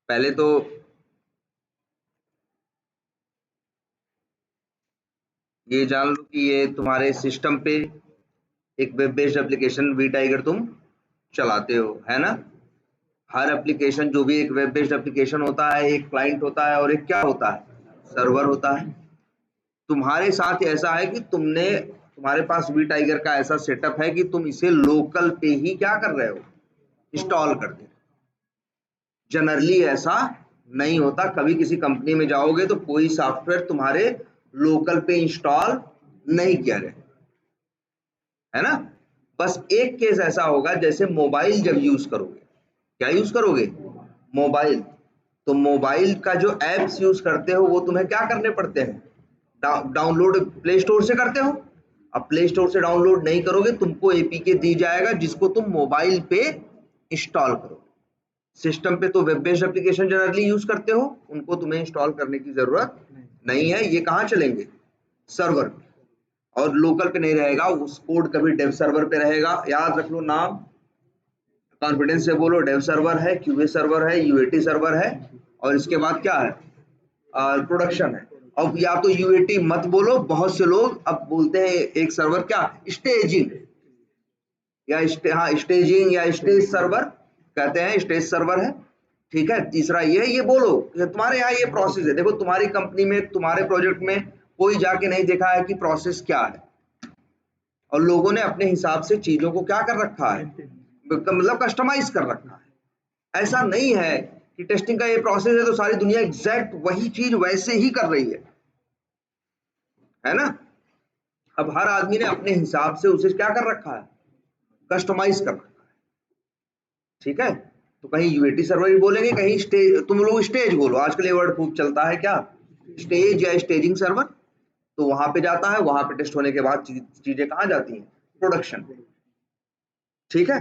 पहले तो ये जान लो कि ये तुम्हारे सिस्टम पे एक web based application vtiger तुम चलाते हो, है ना। हर एप्लीकेशन, जो भी एक वेब बेस्ड एप्लीकेशन होता है, एक क्लाइंट होता है और एक क्या होता है, सर्वर होता है। तुम्हारे साथ ऐसा है कि तुम्हारे पास वी टाइगर का ऐसा सेटअप है कि तुम इसे लोकल पे ही क्या कर रहे हो, इंस्टॉल करते हो। जनरली ऐसा नहीं होता, कभी किसी कंपनी में जाओगे तो कोई सॉफ्टवेयर तुम्हारे लोकल पे इंस्टॉल नहीं किया जाए, है ना। बस एक केस ऐसा होगा, जैसे मोबाइल जब यूज करोगे, क्या यूज करोगे, मोबाइल। तो मोबाइल का जो एप्स यूज करते हो वो तुम्हें क्या करने पड़ते हैं, डाउनलोड प्ले स्टोर से करते हो। अब प्ले स्टोर से डाउनलोड नहीं करोगे, तुमको एपीके दी जाएगा जिसको तुम मोबाइल पे इंस्टॉल करो। सिस्टम पे तो web based application generally use करते हो, उनको तुम्हें इंस्टॉल करने की जरूरत नहीं है। ये कहाँ चलेंगे, सर्वर पे। और लोकल पे नहीं रहेगा, उस कोड कभी डेव सर्वर पे रहेगा। याद रख लो नाम, कॉन्फिडेंस से बोलो, डेव सर्वर है, क्यूए सर्वर है, यूएटी सर्वर है, और इसके बाद क्या है, प्रोडक्शन है। अब या तो यूएटी मत बोलो, बहुत से लोग अब बोलते हैं एक सर्वर क्या, स्टेजिंग या स्टेजिंग या स्टेज सर्वर कहते हैं, स्टेज सर्वर है। ठीक है, तीसरा ये है, ये बोलो तुम्हारे यहाँ ये प्रोसेस है। देखो तुम्हारी कंपनी में, तुम्हारे प्रोजेक्ट में कोई जाके नहीं देखा है कि प्रोसेस क्या है, और लोगों ने अपने हिसाब से चीजों को क्या कर रखा है, मतलब कस्टमाइज कर रखा है। ऐसा नहीं है कि टेस्टिंग का ये प्रोसेस है तो सारी दुनिया एग्जैक्ट वही चीज वैसे ही कर रही है ना। अब हर आदमी ने अपने हिसाब से उसे क्या कर रखा है, कस्टमाइज कर रखा है। ठीक है, तो कहीं यूएटी सर्वर ही बोलेंगे, कहीं स्टेज, तुम लोग स्टेज बोलो, आजकल ये वर्ड खूब चलता है, क्या, स्टेज या स्टेजिंग सर्वर। तो वहां पे जाता है, वहां पे टेस्ट होने के बाद चीजें कहाँ जाती हैं, प्रोडक्शन। ठीक है,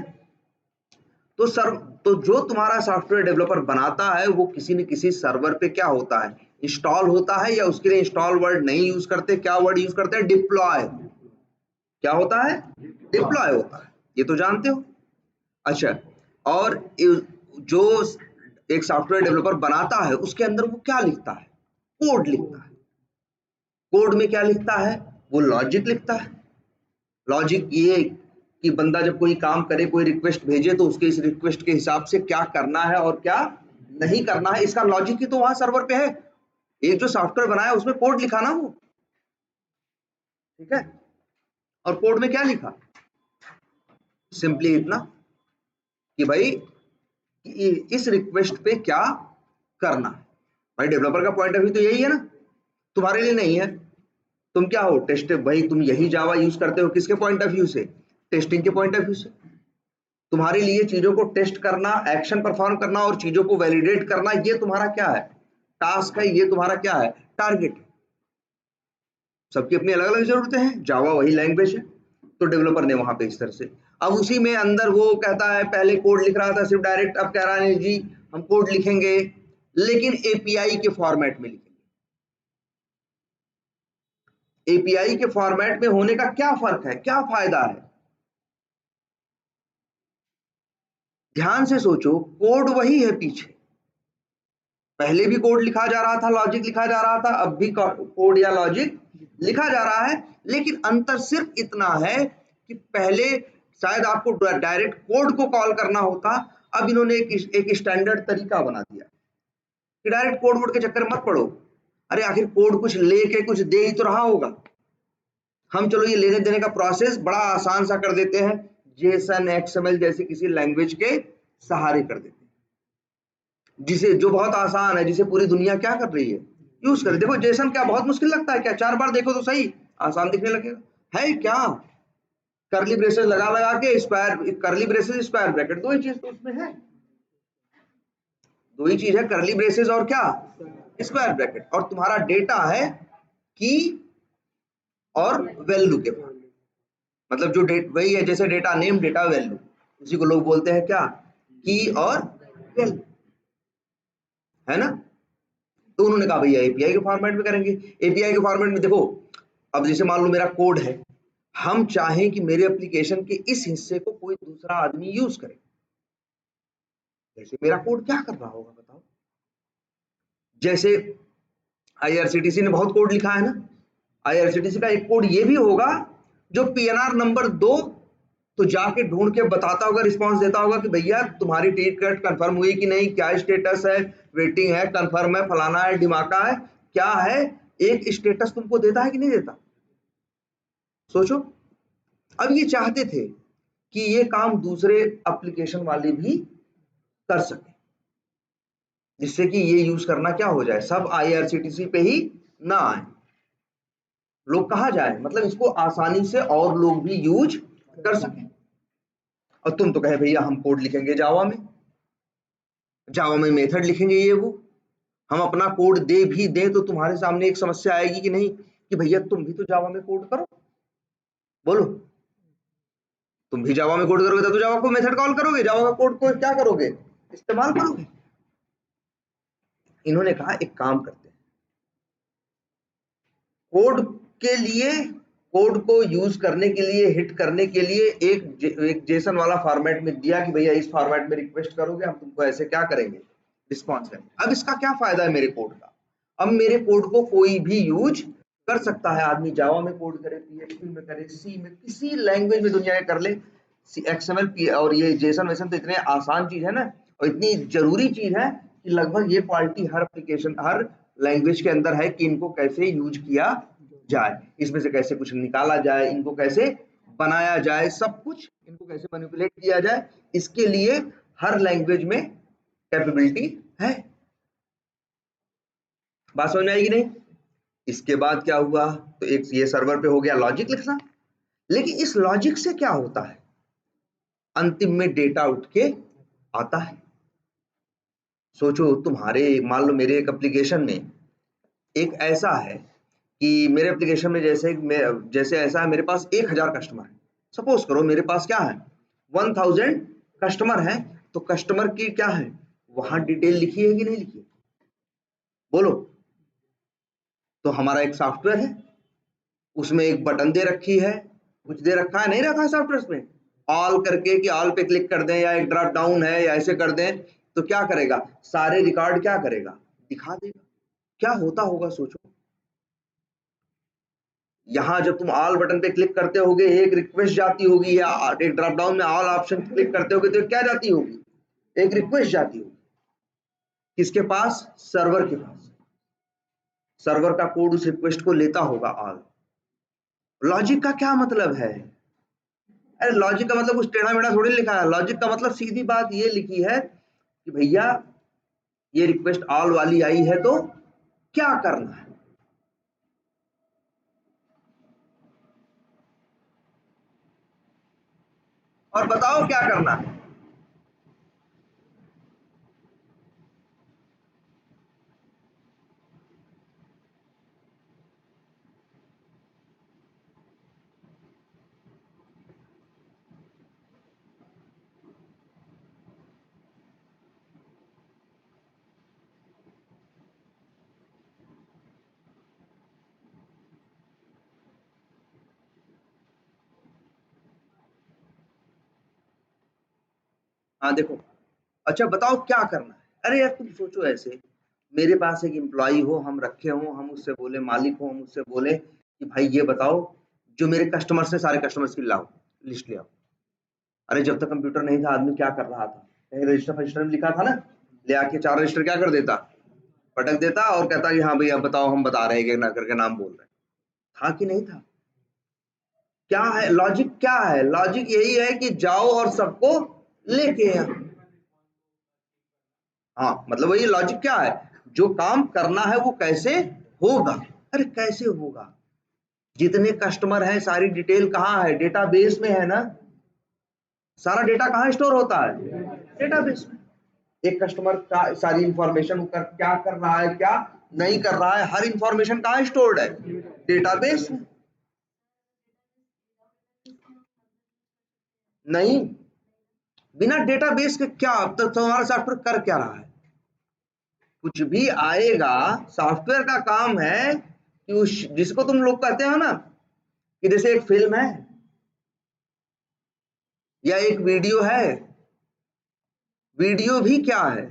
तो सर, तो जो तुम्हारा सॉफ्टवेयर डेवलपर बनाता है वो किसी न किसी सर्वर पे क्या होता है, इंस्टॉल होता है। या उसके लिए इंस्टॉल वर्ड नहीं यूज करते, क्या वर्ड यूज करते हैं, डिप्लॉय। क्या होता है, डिप्लॉय होता है, ये तो जानते हो। अच्छा, और जो एक सॉफ्टवेयर डेवलपर बनाता है उसके अंदर वो क्या लिखता है, कोड लिखता है। कोड में क्या लिखता है, वो लॉजिक लिखता है। लॉजिक ये कि बंदा जब कोई काम करे, कोई रिक्वेस्ट भेजे, तो उसके इस रिक्वेस्ट के हिसाब से क्या करना है और क्या नहीं करना है, इसका लॉजिक ही तो वहां सर्वर पे है। एक जो सॉफ्टवेयर बनाया उसमें कोड लिखा ना वो, ठीक है। और कोड में क्या लिखा, सिंपली इतना कि भाई इस रिक्वेस्ट पे क्या करना है। भाई डेवलपर का पॉइंट ऑफ व्यू तो यही है ना, तुम्हारे लिए नहीं है। तुम क्या हो, टेस्ट, भाई तुम यही जावा यूज करते हो किसके पॉइंट ऑफ व्यू से, टेस्टिंग के पॉइंट ऑफ व्यू से। तुम्हारे लिए चीजों को टेस्ट करना, एक्शन परफॉर्म करना और चीजों को वैलिडेट करना, ये तुम्हारा क्या है, टास्क है, ये तुम्हारा क्या है, टारगेट है। सबकी अपनी अलग अलग जरूरतें हैं, जावा वही लैंग्वेज है, तो डेवलपर ने वहां पे इस तरह से। अब उसी में अंदर वो कहता है, पहले कोड लिख रहा था सिर्फ डायरेक्ट, अब कह रहा है जी हम कोड लिखेंगे लेकिन एपीआई के फॉर्मेट में लिखेंगे। एपीआई के फॉर्मेट में होने का क्या फर्क है, क्या फायदा है, ध्यान से सोचो। कोड वही है पीछे, पहले भी कोड लिखा जा रहा था, लॉजिक लिखा जा रहा था, अब भी कोड या लॉजिक लिखा जा रहा है। लेकिन अंतर सिर्फ इतना है कि पहले शायद आपको डायरेक्ट कोड को कॉल करना होता, अब इन्होंने एक स्टैंडर्ड तरीका बना दिया कि डायरेक्ट कोड वोड के चक्कर में मत पड़ो। अरे आखिर कोड कुछ लेके कुछ दे ही तो रहा होगा। हम चलो ये लेने देने का प्रोसेस बड़ा आसान सा कर देते हैं, जेसन एक्सएमएल जैसी किसी लैंग्वेज के सहारे कर देते हैं, जिसे, जो बहुत आसान है, जिसे पूरी दुनिया क्या कर रही है, यूज कर। देखो जेसन क्या बहुत मुश्किल लगता है क्या, 4 बार देखो तो सही आसान दिखने लगेगा, है क्या। करली ब्रेसेस लगा लगा के स्क्वायर, करली ब्रेसेस स्क्वायर ब्रैकेट, दो ही चीज तो उसमें है, दो ही चीज है, करली ब्रेसेस और क्या, स्क्वायर ब्रैकेट। और तुम्हारा डेटा है की और वैल्यू के फॉर्म, मतलब जो डेट वही है, जैसे डेटा नेम डेटा वैल्यू, उसी को लोग बोलते हैं क्या, की और वैल्यू, है ना। तो उन्होंने कहा भैया एपीआई के फॉर्मेट में करेंगे। एपीआई के फॉर्मेट में देखो, अब जैसे मान लो मेरा कोड है, हम चाहें कि मेरे एप्लीकेशन के इस हिस्से को कोई दूसरा आदमी यूज करे, जैसे मेरा कोड क्या कर रहा होगा बताओ, जैसे आईआरसीटीसी ने बहुत कोड लिखा है ना, आईआरसीटीसी का एक कोड ये भी होगा जो पीएनआर नंबर दो तो जाके ढूंढ के बताता होगा, रिस्पांस देता होगा कि भैया तुम्हारी टिकट कंफर्म हुई कि नहीं, क्या स्टेटस है, वेटिंग है, कंफर्म है, फलाना है, डिमाका है, क्या है, एक स्टेटस तुमको देता है कि नहीं देता। सोचो, अब ये चाहते थे कि ये काम दूसरे एप्लीकेशन वाले भी कर सके, जिससे कि ये यूज करना क्या हो जाए, सब आईआरसीटीसी पे ही ना आए, लोग कहाँ जाए, मतलब इसको आसानी से और लोग भी यूज कर सके। और तुम तो कहे भैया हम कोड लिखेंगे जावा में, जावा में मेथड लिखेंगे ये वो, हम अपना कोड दे भी दें तो तुम्हारे सामने एक समस्या आएगी कि नहीं, कि भैया तुम भी तो जावा में कोड करो, बोलो, तुम भी जावा में कोड करोगे तो जावा को मेथड कॉल करोगे, जावा का कोड को क्या करोगे, इस्तेमाल करोगे। इन्होंने कहा एक काम करते हैं, कोड के लिए, कोड को यूज करने के लिए, हिट करने के लिए एक जेसन वाला फॉर्मेट में दिया कि भैया इस फॉर्मेट में रिक्वेस्ट करोगे, हम तुमको ऐसे क्या करेंगे, रिस्पॉन्स करेंगे। अब इसका क्या फायदा है मेरे कोड का, अब मेरे कोड को कोई भी यूज कर सकता है, आदमी जावा में कोड करे, पीएचपी में करे, सी में, किसी लैंग्वेज में दुनिया में कर ले, एक्सएमएल और ये जेसन वेसन तो इतने आसान चीज है ना, और इतनी जरूरी चीज है कि लगभग ये क्वालिटी हर एप्लीकेशन, हर लैंग्वेज के अंदर है कि इनको कैसे यूज किया जाए, इसमें से कैसे कुछ निकाला जाए, इनको कैसे बनाया जाए, सब कुछ इनको कैसे मैनिपुलेट किया जाए, इसके लिए हर लैंग्वेज में कैपेबिलिटी है। बात समझ में आएगी नहीं। इसके बाद क्या हुआ, तो एक ये सर्वर पे हो गया लॉजिक लिखना, लेकिन इस लॉजिक से क्या होता है, अंतिम में डेटा उठ के आता है। सोचो तुम्हारे, मान लो मेरे एक एप्लीकेशन में एक ऐसा है कि मेरे एप्लीकेशन में जैसे ऐसा है, मेरे पास 1000 कस्टमर है, सपोज करो मेरे पास क्या है 1000 कस्टमर है, तो कस्टमर की क्या है वहां डिटेल लिखी है कि नहीं लिखी है, बोलो। तो हमारा एक सॉफ्टवेयर है, उसमें एक बटन दे रखी है, कुछ दे रखा है, नहीं रखा है सॉफ्टवेयर में, ऑल करके कि ऑल पे क्लिक कर दें, या एक ड्रॉप डाउन है या ऐसे कर दें, तो क्या करेगा, सारे रिकॉर्ड क्या करेगा, दिखा देगा। क्या होता होगा सोचो, यहाँ जब तुम ऑल बटन पे क्लिक करते होगे एक रिक्वेस्ट जाती होगी, या एक ड्रॉप डाउन में ऑल ऑप्शन क्लिक करते होगे तो क्या जाती होगी, एक रिक्वेस्ट जाती होगी, किसके पास, सर्वर के पास, सर्वर का कोड उस रिक्वेस्ट को लेता होगा ऑल। लॉजिक का क्या मतलब है, अरे लॉजिक का मतलब कुछ टेढ़ा मेढ़ा थोड़ी लिखा है, लॉजिक का मतलब सीधी बात ये लिखी है कि भैया ये रिक्वेस्ट ऑल वाली आई है तो क्या करना है, और बताओ क्या करना है। हाँ देखो, अच्छा बताओ क्या करना है, अरे यार तुम सोचो ऐसे, मेरे पास एक एम्प्लॉय हो, हम रखे हो, हम उससे बोले, मालिक हो, हम उससे बोले कि भाई ये बताओ जो मेरे कस्टमर्स है सारे कस्टमर्स की लाओ, लिस्ट ले आओ। अरे जब तक कंप्यूटर नहीं था आदमी क्या कर रहा था, कहीं रजिस्टर फजिस्टर में लिखा था ना, ले आके 4 रजिस्टर क्या कर देता, पटक देता और कहता कि हाँ भैया बताओ, हम बता रहे हैं ना करके नाम बोल रहे हैं, था कि नहीं था। क्या है लॉजिक, क्या है लॉजिक, यही है कि जाओ और सबको लेके आओ। हाँ मतलब वही लॉजिक क्या है, जो काम करना है वो कैसे होगा, अरे कैसे होगा, जितने कस्टमर हैं सारी डिटेल कहाँ है, डेटाबेस में है ना, सारा डेटा कहाँ स्टोर होता है, डेटाबेस में। एक कस्टमर का सारी इंफॉर्मेशन कर क्या कर रहा है, क्या नहीं कर रहा है, हर इंफॉर्मेशन कहाँ स्टोर्ड है, डेटाबेस में। नहीं, बिना डेटाबेस के क्या, अब तक तुम्हारा सॉफ्टवेयर कर क्या रहा है, कुछ भी आएगा, सॉफ्टवेयर का काम है कि उस, जिसको तुम लोग कहते हो ना कि जैसे एक फिल्म है या एक वीडियो है, वीडियो भी क्या है,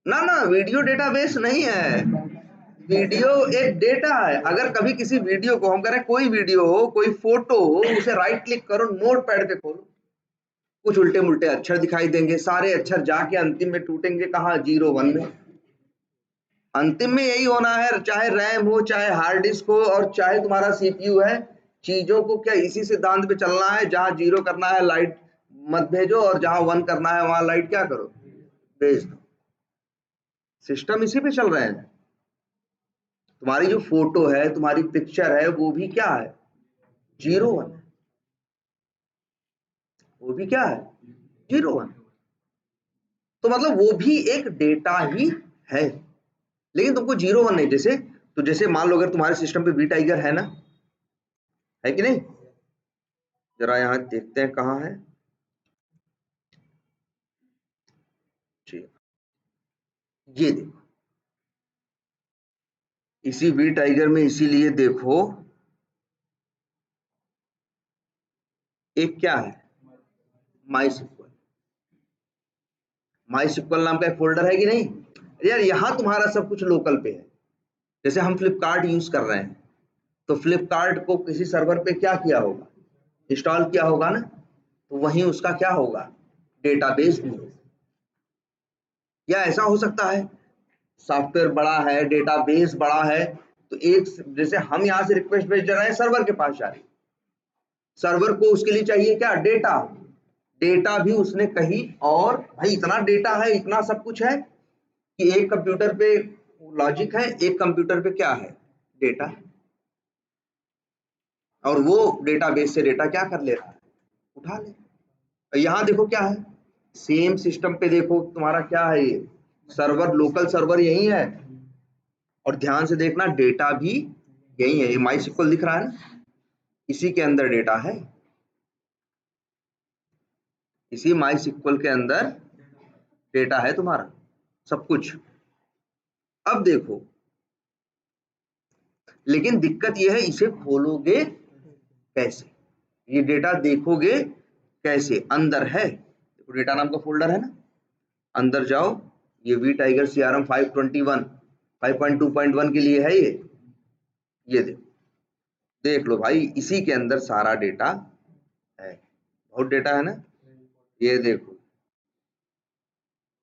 ना ना, वीडियो डेटाबेस नहीं है, वीडियो एक डेटा है। अगर कभी किसी वीडियो को हम करें, कोई वीडियो हो, कोई फोटो हो, उसे राइट क्लिक करो, नोट पैड पे खोलो, कुछ उल्टे मुल्टे अक्षर दिखाई देंगे, सारे अक्षर जाके अंतिम में टूटेंगे कहाँ, 0 1 में। अंतिम में यही होना है, चाहे रैम हो, चाहे हार्ड डिस्क हो, और चाहे तुम्हारा सीपीयू है, चीजों को क्या इसी सिद्धांत पे चलना है, जहां 0 करना है लाइट मत भेजो, और जहां 1 करना है वहां लाइट क्या करो, भेज दो। सिस्टम इसी पे चल रहे हैं। तुम्हारी जो फोटो है, तुम्हारी पिक्चर है, वो भी क्या है, 0 1, वो भी क्या है, 0 1। तो मतलब वो भी एक डेटा ही है, लेकिन तुमको 0 1 नहीं। जैसे तो जैसे मान लो अगर तुम्हारे सिस्टम पे वी टाइगर है ना, है कि नहीं, जरा यहाँ देखते हैं कहाँ है जी, ये देखो इसी वी टाइगर में, इसीलिए देखो एक क्या है, माई सिक्वल। माई सिक्वल नाम का एक फोल्डर है कि नहीं यार, यहाँ तुम्हारा सब कुछ लोकल पे है। जैसे हम फ्लिपकार्ट यूज कर रहे हैं, तो फ्लिपकार्ट को किसी सर्वर पे क्या किया होगा, इंस्टॉल किया होगा ना, तो वहीं उसका क्या होगा, डेटाबेस भी होगा। या ऐसा हो सकता है सॉफ्टवेयर बड़ा है, डेटाबेस बड़ा है, तो एक जैसे हम यहाँ से रिक्वेस्ट भेज रहे हैं, सर्वर के पास जा रही है, सर्वर को उसके लिए चाहिए क्या, डेटा। डेटा भी उसने कहीं और, भाई इतना डेटा है, इतना सब कुछ है कि एक कंप्यूटर पे लॉजिक है, एक कंप्यूटर पे क्या है, डेटा। और वो डेटाबेस से डेटा क्या कर ले रहा है, उठा ले। यहाँ देखो क्या है, सेम सिस्टम पे देखो तुम्हारा क्या है, ये सर्वर, लोकल सर्वर यही है, और ध्यान से देखना डेटा भी यही है। ये माई सिक्वल दिख रहा है ना, इसी के अंदर डेटा है, इसी माई सिक्वल के अंदर डेटा है तुम्हारा सब कुछ। अब देखो, लेकिन दिक्कत यह है, इसे खोलोगे कैसे, ये डेटा देखोगे कैसे, अंदर है देखो, डेटा नाम का फोल्डर है ना, अंदर जाओ, ये वी टाइगर CRM 521 5.2.1 के लिए है ये देखो, देख लो भाई, इसी के अंदर सारा डेटा है, बहुत डेटा है ना, ये देखो।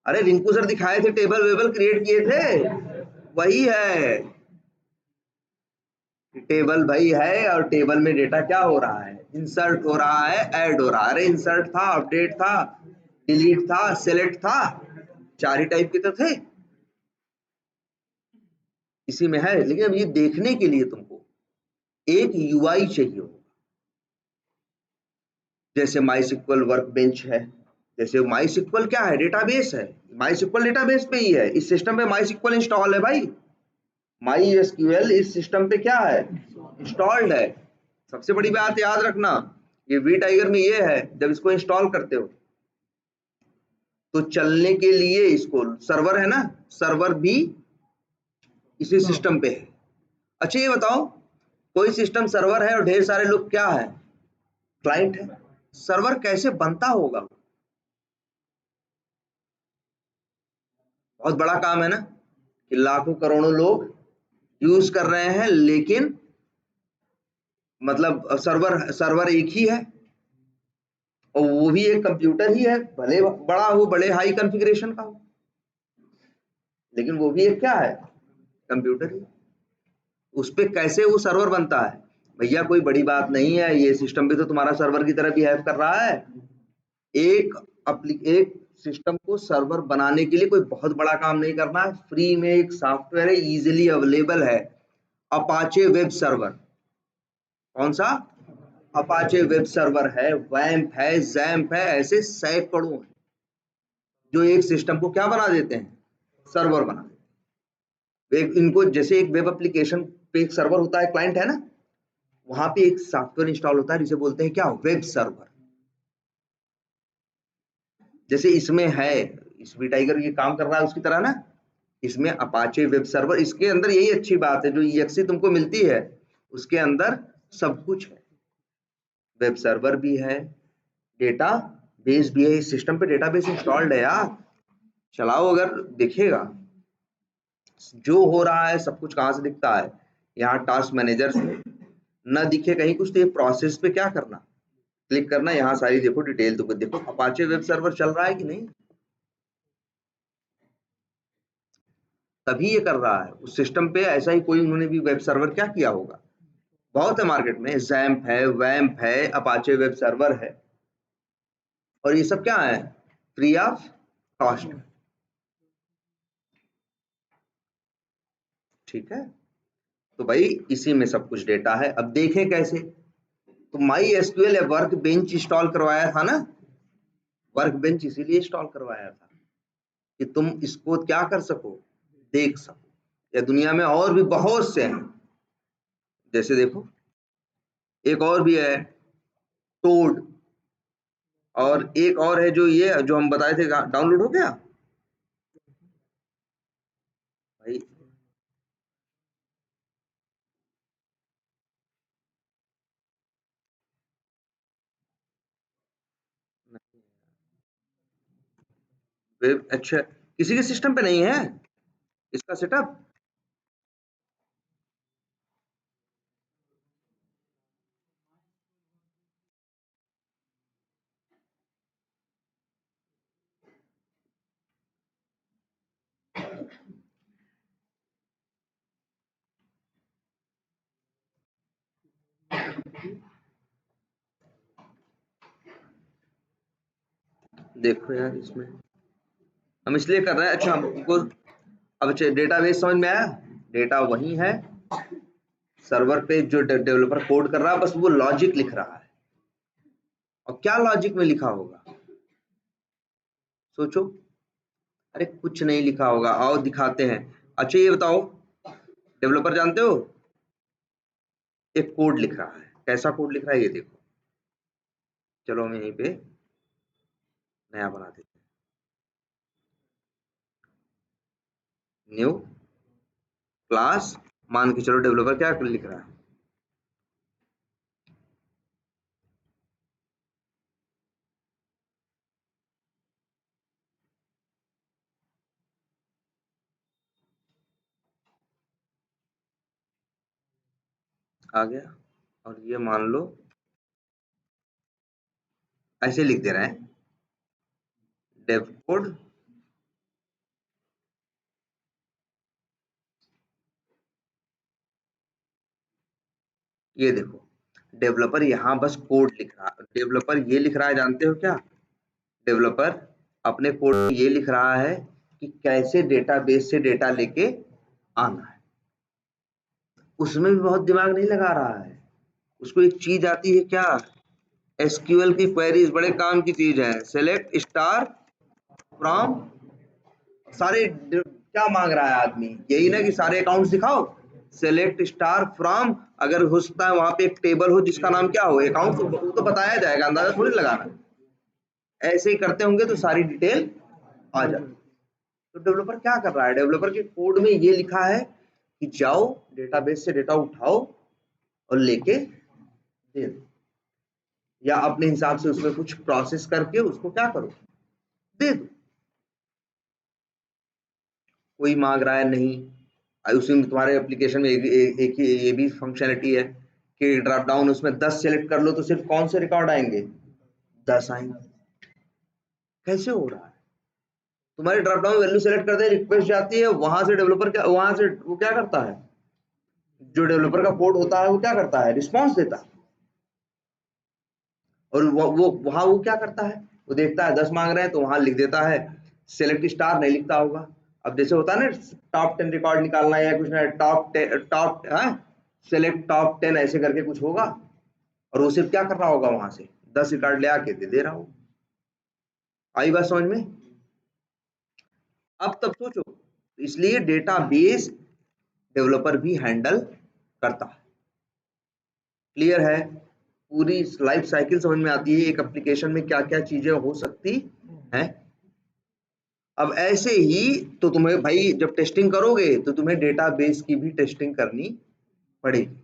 अरे रिंकू सर दिखाए थे, टेबल वेबल क्रिएट किए थे, वही है टेबल भाई है, और टेबल में डेटा क्या हो रहा है, इंसर्ट हो रहा है, ऐड हो रहा है। अरे इंसर्ट था, अपडेट था, डिलीट था, सेलेक्ट था, 4 ही टाइप के तो थे, इसी में है। लेकिन अब ये देखने के लिए तुमको एक यूआई चाहिए होगा, जैसे माई सिक्वल वर्क बेंच है, जैसे माई सिक्वल क्या है, डेटाबेस है, माई सिक्वल डेटाबेस पे ही है, इस सिस्टम पे माई सिक्वल इंस्टॉल है भाई, माई एसक्यूएल इस सिस्टम पे क्या है, इंस्टॉल्ड है। सबसे बड़ी बात याद रखना, ये वी टाइगर में ये है, जब इसको इंस्टॉल करते हो तो चलने के लिए इसको सर्वर है ना, सर्वर भी इसी सिस्टम पे है। अच्छा ये बताओ, कोई सिस्टम सर्वर है और ढेर सारे लोग क्या है, क्लाइंट है, सर्वर कैसे बनता होगा, बहुत बड़ा काम है ना, कि लाखों करोड़ों लोग यूज कर रहे हैं, लेकिन मतलब सर्वर सर्वर एक ही है, और वो भी एक कंप्यूटर ही है, भले बड़ा हो, बड़े हाई कॉन्फ़िगरेशन का हो, लेकिन वो भी एक क्या है, कंप्यूटर ही। उस पे कैसे वो सर्वर बनता है, भैया कोई बड़ी बात नहीं है, ये सिस्टम भी तो तुम्हारा सर्वर की तरह बिहेव कर रहा है। एक सिस्टम को सर्वर बनाने के लिए कोई बहुत बड़ा काम नहीं करना है, फ्री में एक सॉफ्टवेयर है, इजीली अवेलेबल है, अपाचे वेब सर्वर। कौन सा, अपाचे वेब सर्वर है, वैम्प है, जैम्प है, ऐसे सैकड़ों हैं जो एक सिस्टम को क्या बना देते हैं, सर्वर बना देते हैं। इनको जैसे एक वेब एप्लीकेशन पे एक सर्वर होता है, क्लाइंट है ना, वहां पे एक सॉफ्टवेयर इंस्टॉल होता है जिसे बोलते हैं क्या, वेब सर्वर। जैसे इसमें है, इस वी टाइगर ये काम कर रहा है उसकी तरह ना, इसमें अपाचे वेब सर्वर, इसके अंदर यही अच्छी बात है, जो EXE तुमको मिलती है उसके अंदर सब कुछ है, वेब सर्वर भी है, डेटा बेस भी है, इस सिस्टम पे डेटाबेस इंस्टॉल्ड है यार, चलाओ, अगर दिखेगा जो हो रहा है सब कुछ। कहाँ से दिखता है? यहाँ टास्क मैनेजर से। न दिखे कहीं कुछ तो ये प्रोसेस पे क्या करना, क्लिक करना, यहाँ सारी देखो डिटेल, तो देखो अपाचे वेब सर्वर चल रहा है कि नहीं, तभी ये कर रहा है। उस सिस्टम पे ऐसा ही कोई उन्होंने भी वेब सर्वर क्या किया होगा। बहुत है मार्केट में, जैम्प है, वैम्प है, अपाचे वेब सर्वर है, और ये सब क्या है, फ्री ऑफ कॉस्ट। ठीक है, तो भाई इसी में सब कुछ डेटा है। अब देखें कैसे, तो my SQL work bench install करवाया था ना, वर्क बेंच इसीलिए इंस्टॉल करवाया था कि तुम इसको क्या कर सको, देख सको। या दुनिया में और भी बहुत से हैं, जैसे देखो एक और भी है टोड, और एक और है जो ये जो हम बताए थे, डाउनलोड हो गया भाई। वेब अच्छा किसी के सिस्टम पे नहीं है इसका सेटअप। देखो यार इसमें हम इसलिए कर रहे हैं, अच्छा हमको अब डेटाबेस समझ में आया। डेटा वही है, सर्वर पे जो डेवलपर कोड कर रहा है, बस वो लॉजिक लिख रहा है। और क्या लॉजिक में लिखा होगा, सोचो। अरे कुछ नहीं लिखा होगा, आओ दिखाते हैं। अच्छा ये बताओ, डेवलपर जानते हो, एक कोड लिख रहा है, कैसा कोड लिख रहा है ये देखो। चलो हम यहीं पे नया बना देते हैं, न्यू क्लास। मान के चलो डेवलपर क्या लिख रहा है, आ गया। और ये मान लो ऐसे लिख दे रहा है, डेव कोड। ये देखो डेवलपर यहाँ बस कोड लिख रहा है। डेवलपर ये लिख रहा है, जानते हो क्या, डेवलपर अपने कोड में ये लिख रहा है कि कैसे डेटाबेस से डेटा लेके आना है। उसमें भी बहुत दिमाग नहीं लगा रहा है। उसको एक चीज आती है क्या, एसक्यूएल की क्वेरीज बड़े काम की चीज है। सेलेक्ट स्टार फ्रॉम, सारे क्या मांग रहा है आदमी, यही ना कि सारे अकाउंट्स दिखाओ। सेलेक्ट स्टार फ्रॉम, अगर हो सकता है वहां पे एक टेबल हो जिसका नाम क्या हो, अकाउंट, तो बताया जाएगा, अंदाजा थोड़ी लगाना। ऐसे ही करते होंगे तो सारी डिटेल आ जाती। तो डेवलपर क्या कर रहा है, डेवलपर के कोड में ये लिखा है कि जाओ डेटाबेस से डेटा उठाओ और लेके दे दो, या अपने हिसाब से उसमें कुछ प्रोसेस करके उसको क्या करो, दे दो। कोई मांग रहा है नहीं। उसी में तुम्हारे एप्लीकेशन में एक ही ये भी फंक्शनलिटी है कि ड्रॉप डाउन उसमें 10 सेलेक्ट कर लो तो सिर्फ कौन से रिकॉर्ड आएंगे, 10 आएंगे। कैसे हो रहा है, तुम्हारे ड्रॉप डाउन वैल्यू सेलेक्ट करते हैं, रिक्वेस्ट जाती है वहां से, डेवलपर क्या वहां से वो क्या करता है, जो डेवलपर का कोड होता है वो क्या करता है, रिस्पॉन्स देता है। और वो वहां वो क्या करता है, वो देखता है 10 मांग रहे हैं तो वहां लिख देता है, सेलेक्ट स्टार नहीं लिखता होगा। अब जैसे होता है ना टॉप 10 रिकॉर्ड निकालना है या कुछ ना, टॉप सेलेक्ट टॉप 10 ऐसे करके कुछ होगा, और वो सिर्फ क्या कर रहा होगा, वहां से 10 रिकॉर्ड ले आके दे रहा होगा। आई बात समझ में। अब तब सोचो, इसलिए डेटाबेस डेवलपर भी हैंडल करता है। क्लियर है, पूरी लाइफ साइकिल समझ में आती है एक एप्लीकेशन में क्या क्या चीजें हो सकती हैं। अब ऐसे ही तो तुम्हें भाई जब टेस्टिंग करोगे तो तुम्हें डेटाबेस की भी टेस्टिंग करनी पड़ेगी।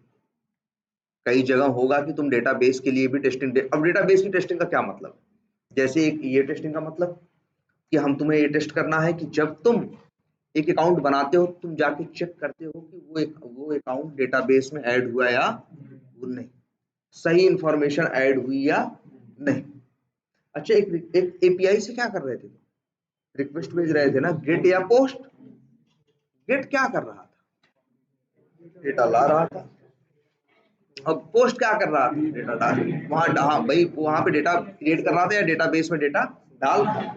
कई जगह होगा कि तुम डेटाबेस के लिए भी टेस्टिंग अब डेटाबेस की टेस्टिंग का क्या मतलब, जैसे एक ये टेस्टिंग का मतलब, कि हम तुम्हें ये टेस्ट करना है कि जब तुम एक अकाउंट बनाते हो तुम जाके चेक करते हो कि वो अकाउंट डेटाबेस में ऐड हुआ या वो नहीं, सही इंफॉर्मेशन ऐड हुई या नहीं। अच्छा, एक एपीआई से क्या कर रहे थे, रिक्वेस्ट भेज रहे थे ना, गेट या पोस्ट। गेट क्या कर रहा था, डेटा ला रहा था। अब पोस्ट क्या कर रहा था, डेटा डाल, वहां हाँ भाई वहां पे डेटा क्रिएट कर रहा था या डेटाबेस में डेटा डाल रहा था।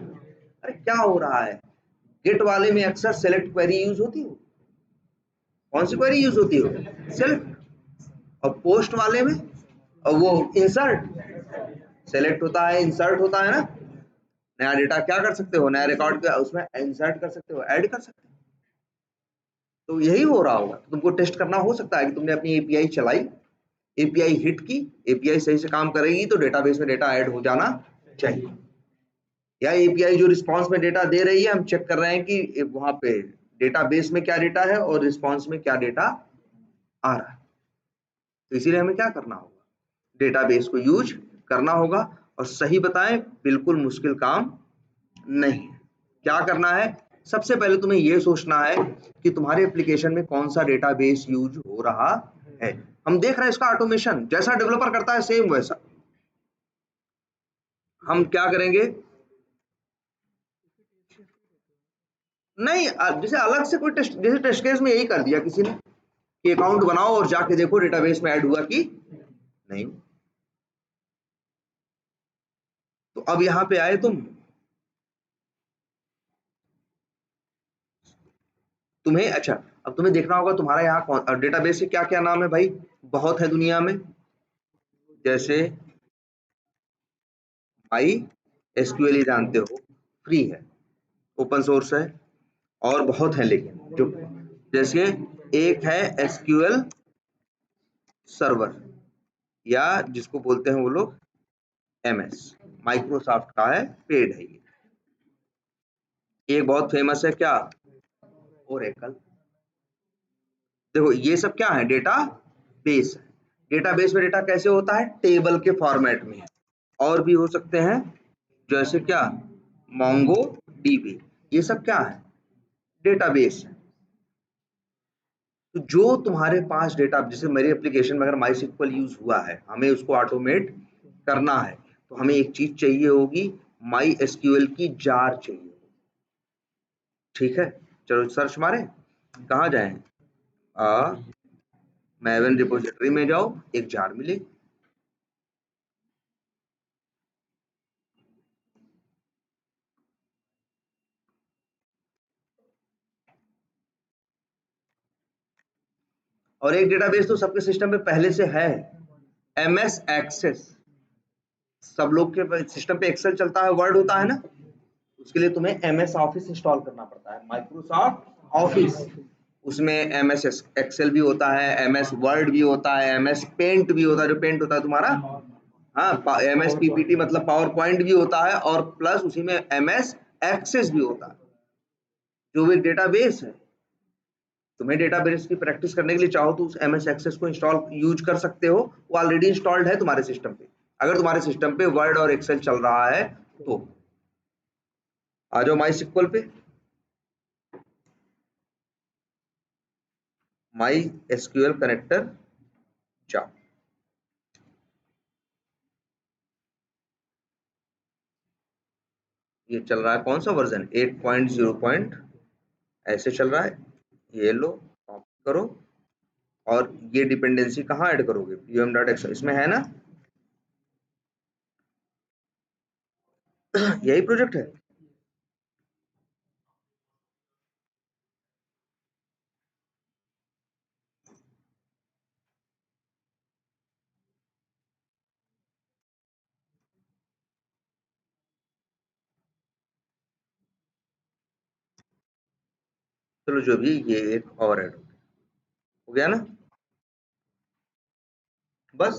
अरे क्या हो रहा है, गेट वाले में अक्सर सेलेक्ट क्वेरी यूज होती है। कौन सी क्वेरी यूज होती है, सेलेक्ट। और पोस्ट वाले में और वो इंसर्ट, सेलेक्ट होता है इंसर्ट होता है ना। नया डेटा क्या कर सकते हो, नया रिकॉर्ड उसमें इंसर्ट कर सकते हो, ऐड कर सकते हो। तो यही हो रहा होगा, तो तुमको टेस्ट करना हो सकता है कि तुमने अपनी एपीआई चलाई, एपीआई हिट की, एपीआई सही से काम करेगी तो डेटाबेस में डेटा ऐड हो जाना चाहिए। या एपीआई जो रिस्पांस में डेटा दे रही है हम चेक कर रहे हैं कि वहां पे डेटाबेस में क्या डेटा है और रिस्पांस में क्या डेटा आ रहा है। तो इसीलिए हमें क्या करना होगा, डेटाबेस को यूज करना होगा। और सही बताएं, बिल्कुल मुश्किल काम नहीं है। क्या करना है, सबसे पहले तुम्हें यह सोचना है कि तुम्हारे एप्लीकेशन में कौन सा डेटाबेस यूज हो रहा है। हम देख रहे हैं इसका ऑटोमेशन, जैसा डेवलपर करता है सेम वैसा हम क्या करेंगे। नहीं जैसे अलग से कोई टेस्ट, जैसे टेस्ट केस में यही कर दिया किसी ने कि अकाउंट बनाओ और जाके देखो डेटाबेस में ऐड हुआ कि नहीं। तो अब यहां पे आए तुम्हें अच्छा, अब तुम्हें देखना होगा तुम्हारा यहाँ डेटाबेस के क्या क्या नाम है भाई, बहुत है दुनिया में। जैसे माई एसक्यूएल जानते हो, फ्री है, ओपन सोर्स है, और बहुत है लेकिन जो, जैसे एक है एसक्यूएल सर्वर, या जिसको बोलते हैं वो लोग एमएस, माइक्रोसॉफ्ट का है, पेड है ये। एक बहुत फेमस है क्या, ओरेकल। देखो ये सब क्या है, डेटा बेस है। डेटाबेस में डेटा कैसे होता है, टेबल के फॉर्मेट में। और भी हो सकते हैं, जैसे क्या, मोंगो डीबी, ये सब क्या है, डेटाबेस है। तो जो तुम्हारे पास डेटा, जैसे मेरी एप्लीकेशन में अगर माई सिक्वल यूज हुआ है, हमें उसको ऑटोमेट करना है, तो हमें एक चीज चाहिए होगी, माई एसक्यूएल की जार चाहिए। ठीक है, चलो सर्च मारे, कहाँ जाए, मैवन रिपोजिटरी में जाओ, एक जार मिले। और एक डेटाबेस तो सबके सिस्टम में पहले से है, एमएस एक्सेस। सब लोग के सिस्टम पे एक्सेल चलता है, वर्ड होता है ना, उसके लिए तुम्हें एमएस ऑफिस इंस्टॉल करना पड़ता है, माइक्रोसॉफ्ट ऑफिस। उसमें एमएस एक्सेल भी होता है, एमएस वर्ड भी होता है, एमएस पेंट भी होता है, जो पेंट होता है तुम्हारा, हाँ, एमएस पीपीटी मतलब पावर पॉइंट भी होता है, और प्लस उसी में एमएस एक्सेस भी होता है, जो भी डेटाबेस है। तुम्हें डेटाबेस की प्रैक्टिस करने के लिए चाहो तो उस एमएस एक्सेस को इंस्टॉल यूज कर सकते हो, वो ऑलरेडी इंस्टॉल्ड है तुम्हारे सिस्टम पे। अगर तुम्हारे सिस्टम पे वर्ड और एक्सेल चल रहा है तो आ जाओ माई सिक्वल पे, माई एसक्यूएल कनेक्टर जाओ। ये चल रहा है कौन सा वर्जन, 8.0 ऐसे चल रहा है। ये लो, कॉपी करो, और ये डिपेंडेंसी कहाँ ऐड करोगे, pum.xml इसमें है ना, यही प्रोजेक्ट है। चलो जो भी, ये एक और ऐड हो गया ना। बस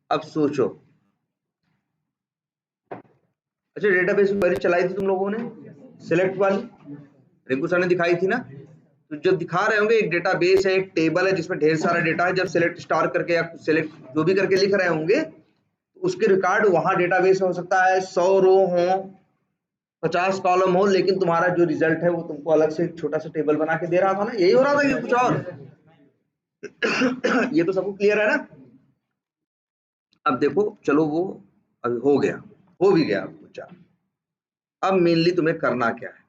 अब सोचो, अच्छा डेटाबेस में क्वेरी चलाई थी तुम लोगों ने, सिलेक्ट वाली, रिंकू सर ने दिखाई थी ना। तो जब दिखा रहे होंगे, एक डेटाबेस है, एक टेबल है जिसमें ढेर सारा डेटा है, जब सिलेक्ट स्टार करके या सिलेक्ट जो भी करके लिख रहे होंगे, तो उसके रिकॉर्ड वहां डेटाबेस में हो सकता है 100 रो हो, 50 कॉलम हो, लेकिन तुम्हारा जो रिजल्ट है वो तुमको अलग से छोटा सा टेबल बना के दे रहा था ना, यही हो रहा था कि कुछ और? ये तो सबको क्लियर है ना? अब देखो, चलो वो अभी हो गया, हो भी गया बच्चा। अब मेनली तुम्हें करना क्या है,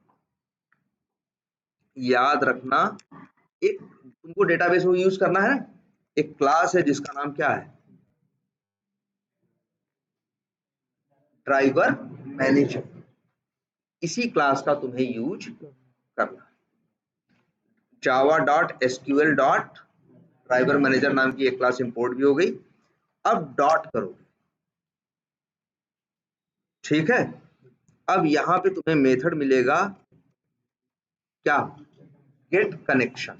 याद रखना, एक तुमको डेटाबेस में यूज करना है, एक क्लास है जिसका नाम क्या है, ड्राइवर मैनेजर। इसी क्लास का तुम्हें यूज करना है। java.sql.ड्राइवर मैनेजर नाम की एक क्लास इंपोर्ट भी हो गई। अब डॉट करोगे, ठीक है? अब यहां पे तुम्हें मेथड मिलेगा क्या, गेट कनेक्शन।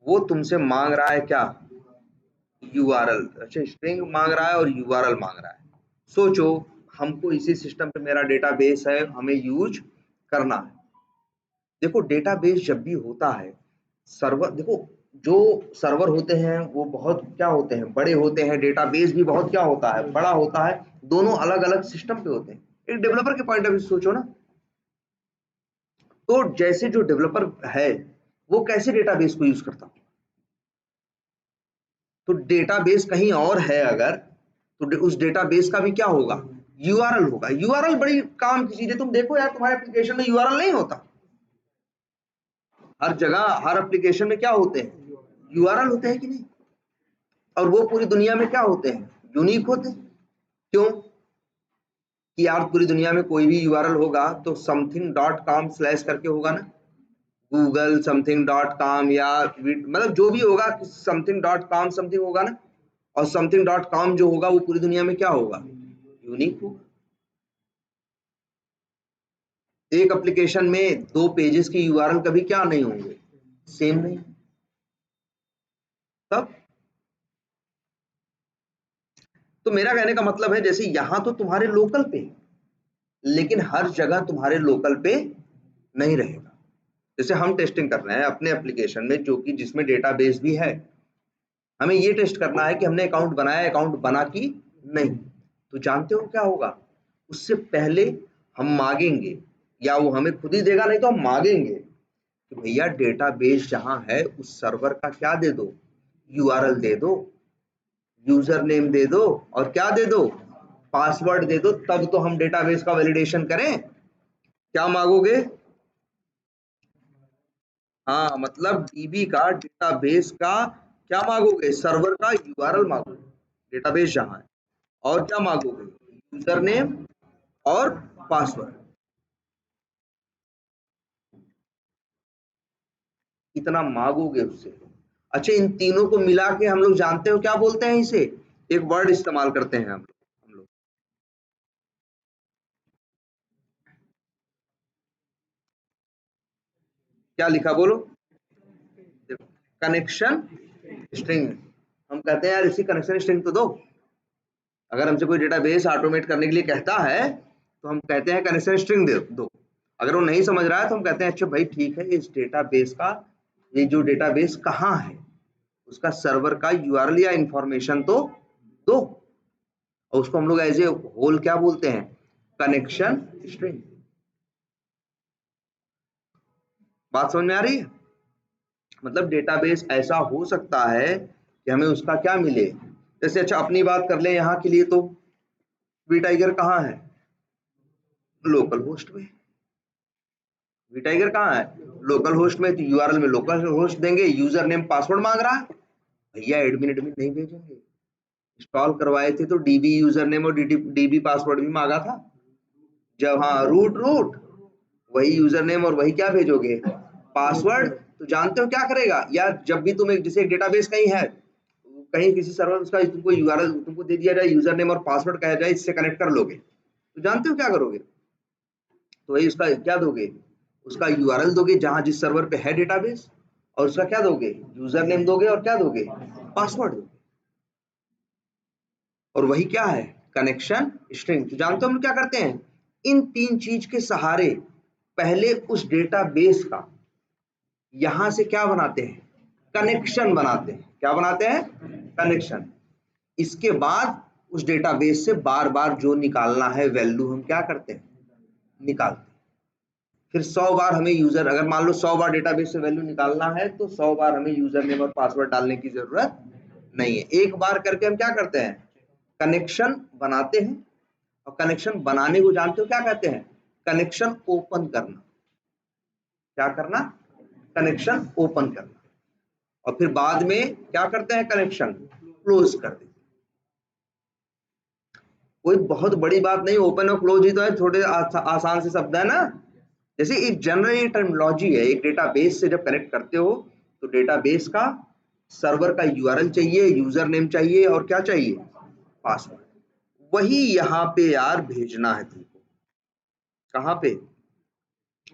वो तुमसे मांग रहा है क्या, यूआरएल। अच्छा, स्ट्रिंग मांग रहा है और यूआरएल मांग रहा है। सोचो, हमको इसी सिस्टम पे मेरा डेटाबेस है, हमें यूज करना है। देखो, डेटाबेस जब भी होता है, सर्वर, देखो जो सर्वर होते हैं वो बहुत क्या होते हैं, बड़े होते हैं। डेटाबेस भी बहुत क्या होता है, बड़ा होता है। दोनों अलग अलग सिस्टम पे होते हैं। एक डेवलपर के पॉइंट ऑफ व्यू सोचो ना, तो जैसे जो डेवलपर है वो कैसे डेटाबेस को यूज करता, तो डेटाबेस कहीं और है अगर, तो उस डेटाबेस का भी क्या होगा, यूआरएल होगा। यूआरएल बड़ी काम की चीज है। तुम देखो यार, तुम्हारे एप्लीकेशन में यूआरएल नहीं होता? हर जगह हर एप्लीकेशन में क्या होते हैं, यूआरएल होते हैं कि नहीं? और वो पूरी दुनिया में क्या होते हैं, यूनिक होते हैं। क्यों कि यार पूरी दुनिया में कोई भी यूआरएल होगा तो समथिंग डॉट कॉम स्लैश करके होगा ना, गूगल समथिंग डॉट कॉम, या मतलब जो भी होगा समथिंग डॉट कॉम समथिंग होगा ना। और समथिंग डॉट कॉम जो होगा वो पूरी दुनिया में क्या होगा, यूनिक होगा। एक एप्लीकेशन में 2 पेजेस की यूआरएल कभी क्या नहीं होंगे, सेम नहीं। तब तो मेरा कहने का मतलब है, जैसे यहां तो तुम्हारे लोकल पे, लेकिन हर जगह तुम्हारे लोकल पे नहीं रहेगा। जैसे हम टेस्टिंग कर रहे हैं अपने एप्लीकेशन में, जो कि जिसमें डेटाबेस भी है, हमें ये टेस्ट करना है कि हमने अकाउंट बनाया, अकाउंट बना कि नहीं। तो जानते हो क्या होगा, उससे पहले हम मांगेंगे, या वो हमें खुद ही देगा, नहीं तो हम मांगेंगे कि भैया डेटाबेस जहां है उस सर्वर का क्या दे दो, यूआरएल दे दो, यूजर नेम दे दो, और क्या दे दो, पासवर्ड दे दो। तब तो हम डेटाबेस का वैलिडेशन करें। क्या मांगोगे, हाँ मतलब डीबी का, डेटाबेस का क्या मांगोगे, सर्वर का यूआरएल मांगोगे, डेटाबेस जहां है। और क्या मांगोगे, यूजर नेम और पासवर्ड। इतना मांगोगे उससे। अच्छा, इन तीनों को मिला के हम लोग जानते हो क्या बोलते हैं इसे, एक वर्ड इस्तेमाल करते हैं हम लोग। क्या लिखा बोलो, कनेक्शन स्ट्रिंग। हम कहते हैं यार इसी कनेक्शन स्ट्रिंग तो दो। अगर हमसे कोई डेटाबेस ऑटोमेट करने के लिए कहता है तो हम कहते हैं कनेक्शन स्ट्रिंग दे दो। अगर वो नहीं समझ रहा है तो हम कहते हैं अच्छा भाई ठीक है, इस डेटाबेस का, ये जो डेटाबेस कहाँ है, उसका सर्वर का यूआरएल या इंफॉर्मेशन तो दो। और उसको हम लोग एज ए होल क्या बोलते हैं, कनेक्शन स्ट्रिंग। बात समझ में आ रही है? मतलब डेटाबेस ऐसा हो सकता है कि हमें उसका क्या मिले। जैसे अच्छा अपनी बात कर ले यहाँ के लिए, तो वी टाइगर कहाँ है, लोकल होस्ट में। वी टाइगर कहाँ है, लोकल होस्ट में। तो यूआरएल में लोकल होस्ट देंगे, यूजर नेम पासवर्ड मांग रहा है, भैया एडमिन एडमिन नहीं भेजेंगे। इंस्टॉल करवाए थे तो डीबी यूजर नेम और डीबी पासवर्ड भी मांगा था। जब हाँ रूट रूट, वही यूजर नेम और वही क्या भेजोगे, पासवर्ड। तो जानते हो क्या करेगा, या जब भी तुम एक, जैसे एक डेटाबेस कहीं है, कहीं किसी सर्वर, उसका तुमको यूआरएल तुमको दे दिया जाए, यूजर नेम और पासवर्ड कहा जाए, इससे कनेक्ट कर लोगे, तो जानते हो क्या करोगे, तो वही उसका क्या दोगे, उसका यूआरएल दोगे जहां जिस सर्वर पे है डेटाबेस, और उसका क्या दोगे, यूजर नेम दोगे, और क्या दोगे, पासवर्ड दोगे। और वही क्या है, कनेक्शन स्ट्रिंग। तो जानते हो हम क्या करते हैं, इन तीन चीज के सहारे पहले उस डेटाबेस का यहां से क्या बनाते हैं, कनेक्शन बनाते हैं। क्या बनाते हैं, कनेक्शन। इसके बाद उस डेटाबेस से बार बार जो निकालना है वैल्यू, हम क्या करते हैं, निकालते। फिर 100 बार हमें यूजर, अगर मान लो 100 बार डेटाबेस से वैल्यू निकालना है तो 100 बार हमें यूजर नेम और पासवर्ड डालने की जरूरत नहीं है। एक बार करके हम क्या करते हैं, कनेक्शन बनाते हैं। और कनेक्शन बनाने को जानते हो क्या कहते हैं, कनेक्शन ओपन करना। क्या करना, कनेक्शन ओपन करना। और फिर बाद में क्या करते हैं, कनेक्शन क्लोज कर देते। कोई बहुत बड़ी बात नहीं, ओपन और क्लोज ही तो है, थोड़े आसान से शब्द है ना। जैसे एक जनरल टर्मिनोलॉजी है, एक डेटाबेस से जब कनेक्ट करते हो तो डेटाबेस का सर्वर का यूआरएल चाहिए, यूजर नेम चाहिए और क्या चाहिए, पासवर्ड। वही यहाँ पे यार भेजना है तुमको। कहाँ पे,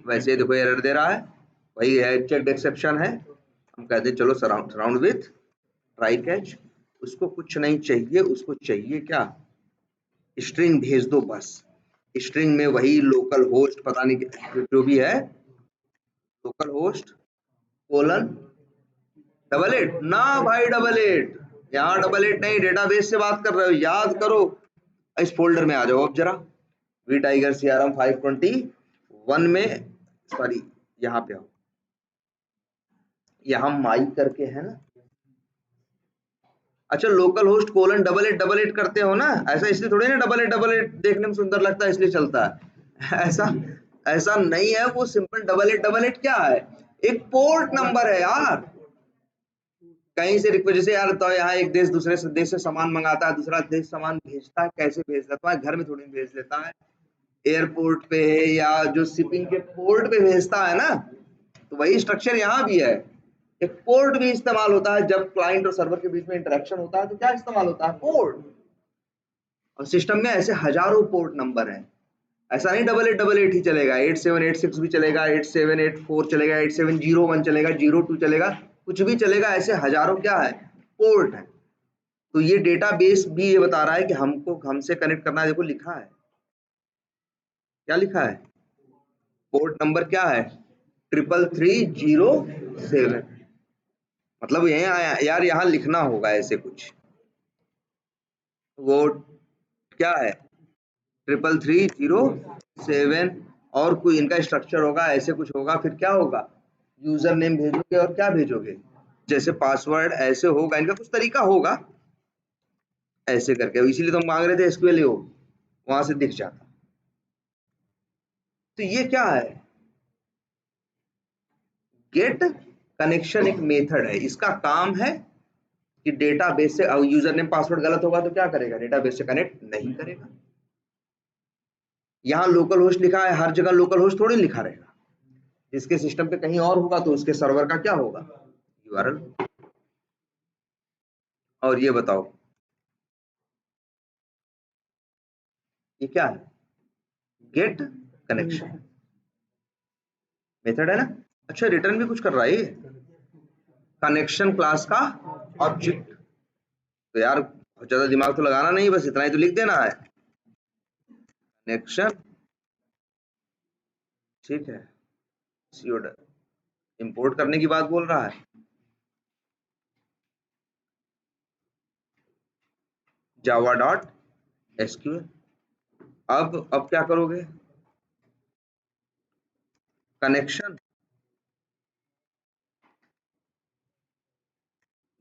वैसे देखो एरर दे रहा है, वही है, चेक्ड एक्सेप्शन है। हम कहते हैं चलो सराउंड विथ ट्राई कैच। उसको कुछ नहीं चाहिए, उसको चाहिए क्या, स्ट्रिंग भेज दो बस। स्ट्रिंग में वही लोकल होस्ट, पता नहीं जो भी है, लोकल होस्ट कोलन 88 ना भाई, 88 यहाँ 88 नहीं, डेटाबेस से बात कर रहे हो, याद करो। इस फोल्डर में आ जाओ अब जरा, वी टाइगर CRM 521 में, सॉरी यहाँ पे आओ, यहाँ माई करके है ना। अच्छा, लोकल होस्ट कोलन 88 करते हो ना, ऐसा इसलिए थोड़ी ना 88 देखने में सुंदर लगता है इसलिए चलता है ऐसा ऐसा नहीं है, वो सिंपल 88 क्या है, एक पोर्ट नंबर है यार। कहीं से रिक्वेस्ट, जैसे यार तो यहाँ एक देश दूसरे देश से सामान मंगाता है, दूसरा देश सामान भेजता है, कैसे भेजता है, तुम्हारे घर में थोड़ी भेज देता है, एयरपोर्ट पे या जो शिपिंग के पोर्ट पे भेजता है ना। तो वही स्ट्रक्चर यहाँ भी है, एक पोर्ट भी इस्तेमाल होता है जब क्लाइंट और सर्वर के बीच में इंटरेक्शन होता है, तो क्या इस्तेमाल होता है, पोर्ट। और सिस्टम में ऐसे हजारों पोर्ट नंबर हैं, ऐसा नहीं 8888 ही चलेगा, 8786 भी चलेगा, 8784 चलेगा, 8701 चलेगा, 02 चलेगा, कुछ भी चलेगा, ऐसे हजारों क्या है, पोर्ट है। तो ये डेटाबेस भी ये बता रहा है कि हमको हमसे कनेक्ट करना है। देखो लिखा है, क्या लिखा है, पोर्ट नंबर क्या है, 33307। मतलब यही आया यार, यहाँ लिखना होगा ऐसे कुछ, वो क्या है 33307, और कोई इनका स्ट्रक्चर होगा, ऐसे कुछ होगा। फिर क्या होगा, यूजर नेम भेजोगे और क्या भेजोगे, जैसे पासवर्ड ऐसे होगा, इनका कुछ तरीका होगा ऐसे करके, इसीलिए तो हम मांग रहे थे SQL हो, वहां से दिख जाता। तो ये क्या है, गेट कनेक्शन एक मेथड है, इसका काम है कि डेटाबेस से, यूजर नेम पासवर्ड गलत होगा तो क्या करेगा, डेटाबेस से कनेक्ट नहीं करेगा। यहाँ लोकल होस्ट लिखा है, हर जगह लोकल होस्ट थोड़ी लिखा रहेगा, जिसके सिस्टम पे कहीं और होगा तो उसके सर्वर का क्या होगा, यूआरएल। और ये बताओ ये क्या है, गेट कनेक्शन मेथड है ना। अच्छा, रिटर्न भी कुछ कर रहा है ये, कनेक्शन क्लास का ऑब्जेक्ट। तो यार बहुत ज्यादा दिमाग तो लगाना नहीं, बस इतना ही तो लिख देना है, कनेक्शन, ठीक है, सीओडर इंपोर्ट करने की बात बोल रहा है, जावा डॉट एसक्यूएल। अब क्या करोगे, कनेक्शन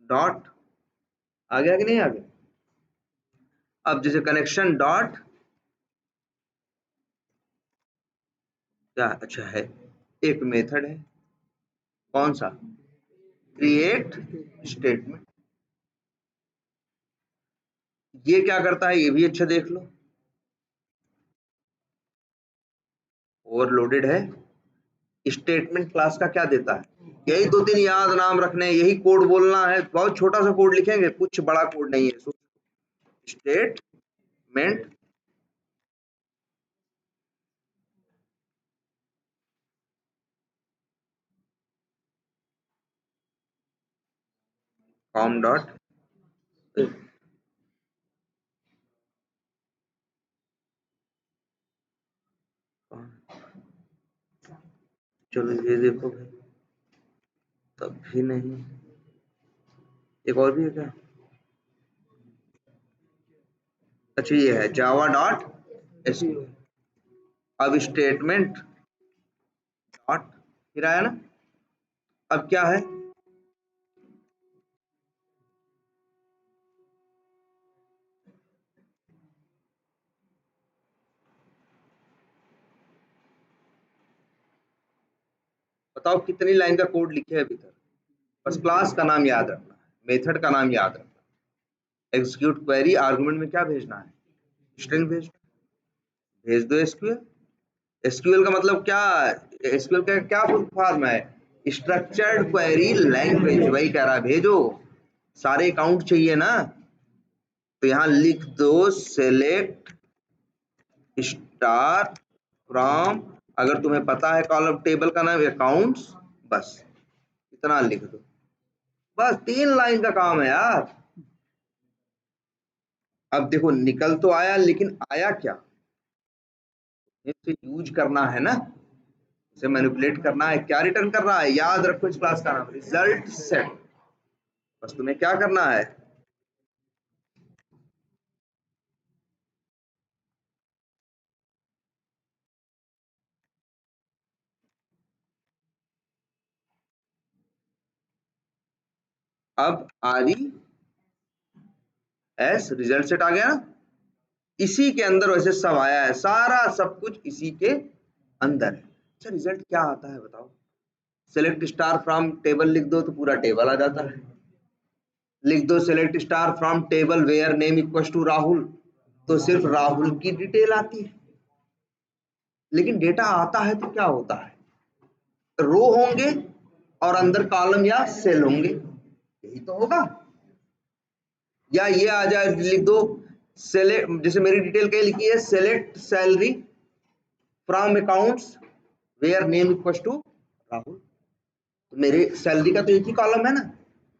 डॉट, आ गया कि नहीं आ गया। अब जैसे कनेक्शन डॉट क्या, अच्छा है, एक मेथड है, कौन सा, क्रिएट स्टेटमेंट। ये क्या करता है, ये भी अच्छा देख लो, ओवरलोडेड है। स्टेटमेंट क्लास का क्या देता है, यही दो तीन याद नाम रखने, यही कोड बोलना है, बहुत छोटा सा कोड लिखेंगे, कुछ बड़ा कोड नहीं है। स्टेटमेंट कॉम डॉट, चलो ये देखो भाई, तब भी नहीं, एक और भी है क्या, अच्छा ये है जावा डॉट एसक्यूएल। अब स्टेटमेंट डॉट, फिर आया ना, अब क्या है, बताओ कितनी लाइन का कोड लिखे है भीतर। बस क्लास का नाम याद रखना है, मेथड का नाम याद रखना है, एग्जीक्यूट क्वेरी, आर्गुमेंट में क्या भेजना है, स्ट्रिंग भेज दो एसक्यूएल। एसक्यूएल का मतलब क्या, एसक्यूएल का क्या फुल फॉर्म है, स्ट्रक्चर्ड क्वेरी लैंग्वेज, वही कह रहा है भेजो, सारे अकाउंट चाहिए ना, तो यहां लिख दो सेलेक्ट स्टार फ्रॉम, अगर तुम्हें पता है कॉलम टेबल का नाम अकाउंट्स, बस इतना लिख दो, बस 3 लाइन का काम है यार। अब देखो निकल तो आया, लेकिन आया क्या, इसे यूज करना है ना, इसे मैनिपुलेट करना है, क्या रिटर्न कर रहा है, याद रखो इस क्लास का नाम रिजल्ट सेट। बस तुम्हें क्या करना है, अब आरी एस रिजल्ट सेट आ गया ना, इसी के अंदर वैसे सब आया है, सारा सब कुछ इसी के अंदर है। अच्छा रिजल्ट क्या आता है बताओ, सेलेक्ट स्टार फ्रॉम टेबल लिख दो तो पूरा टेबल आ जाता है, लिख दो select star from table where name equals to Rahul, तो सिर्फ राहुल की डिटेल आती है। लेकिन डेटा आता है तो क्या होता है, रो होंगे और अंदर कॉलम या सेल होंगे, यही तो होगा। या ये आ जाए, लिख दो सेलेक्ट, जैसे मेरी डिटेल क्या लिखी है, select salary from accounts where name equals to Rahul, तो मेरे सैलरी का तो एक ही कॉलम है ना,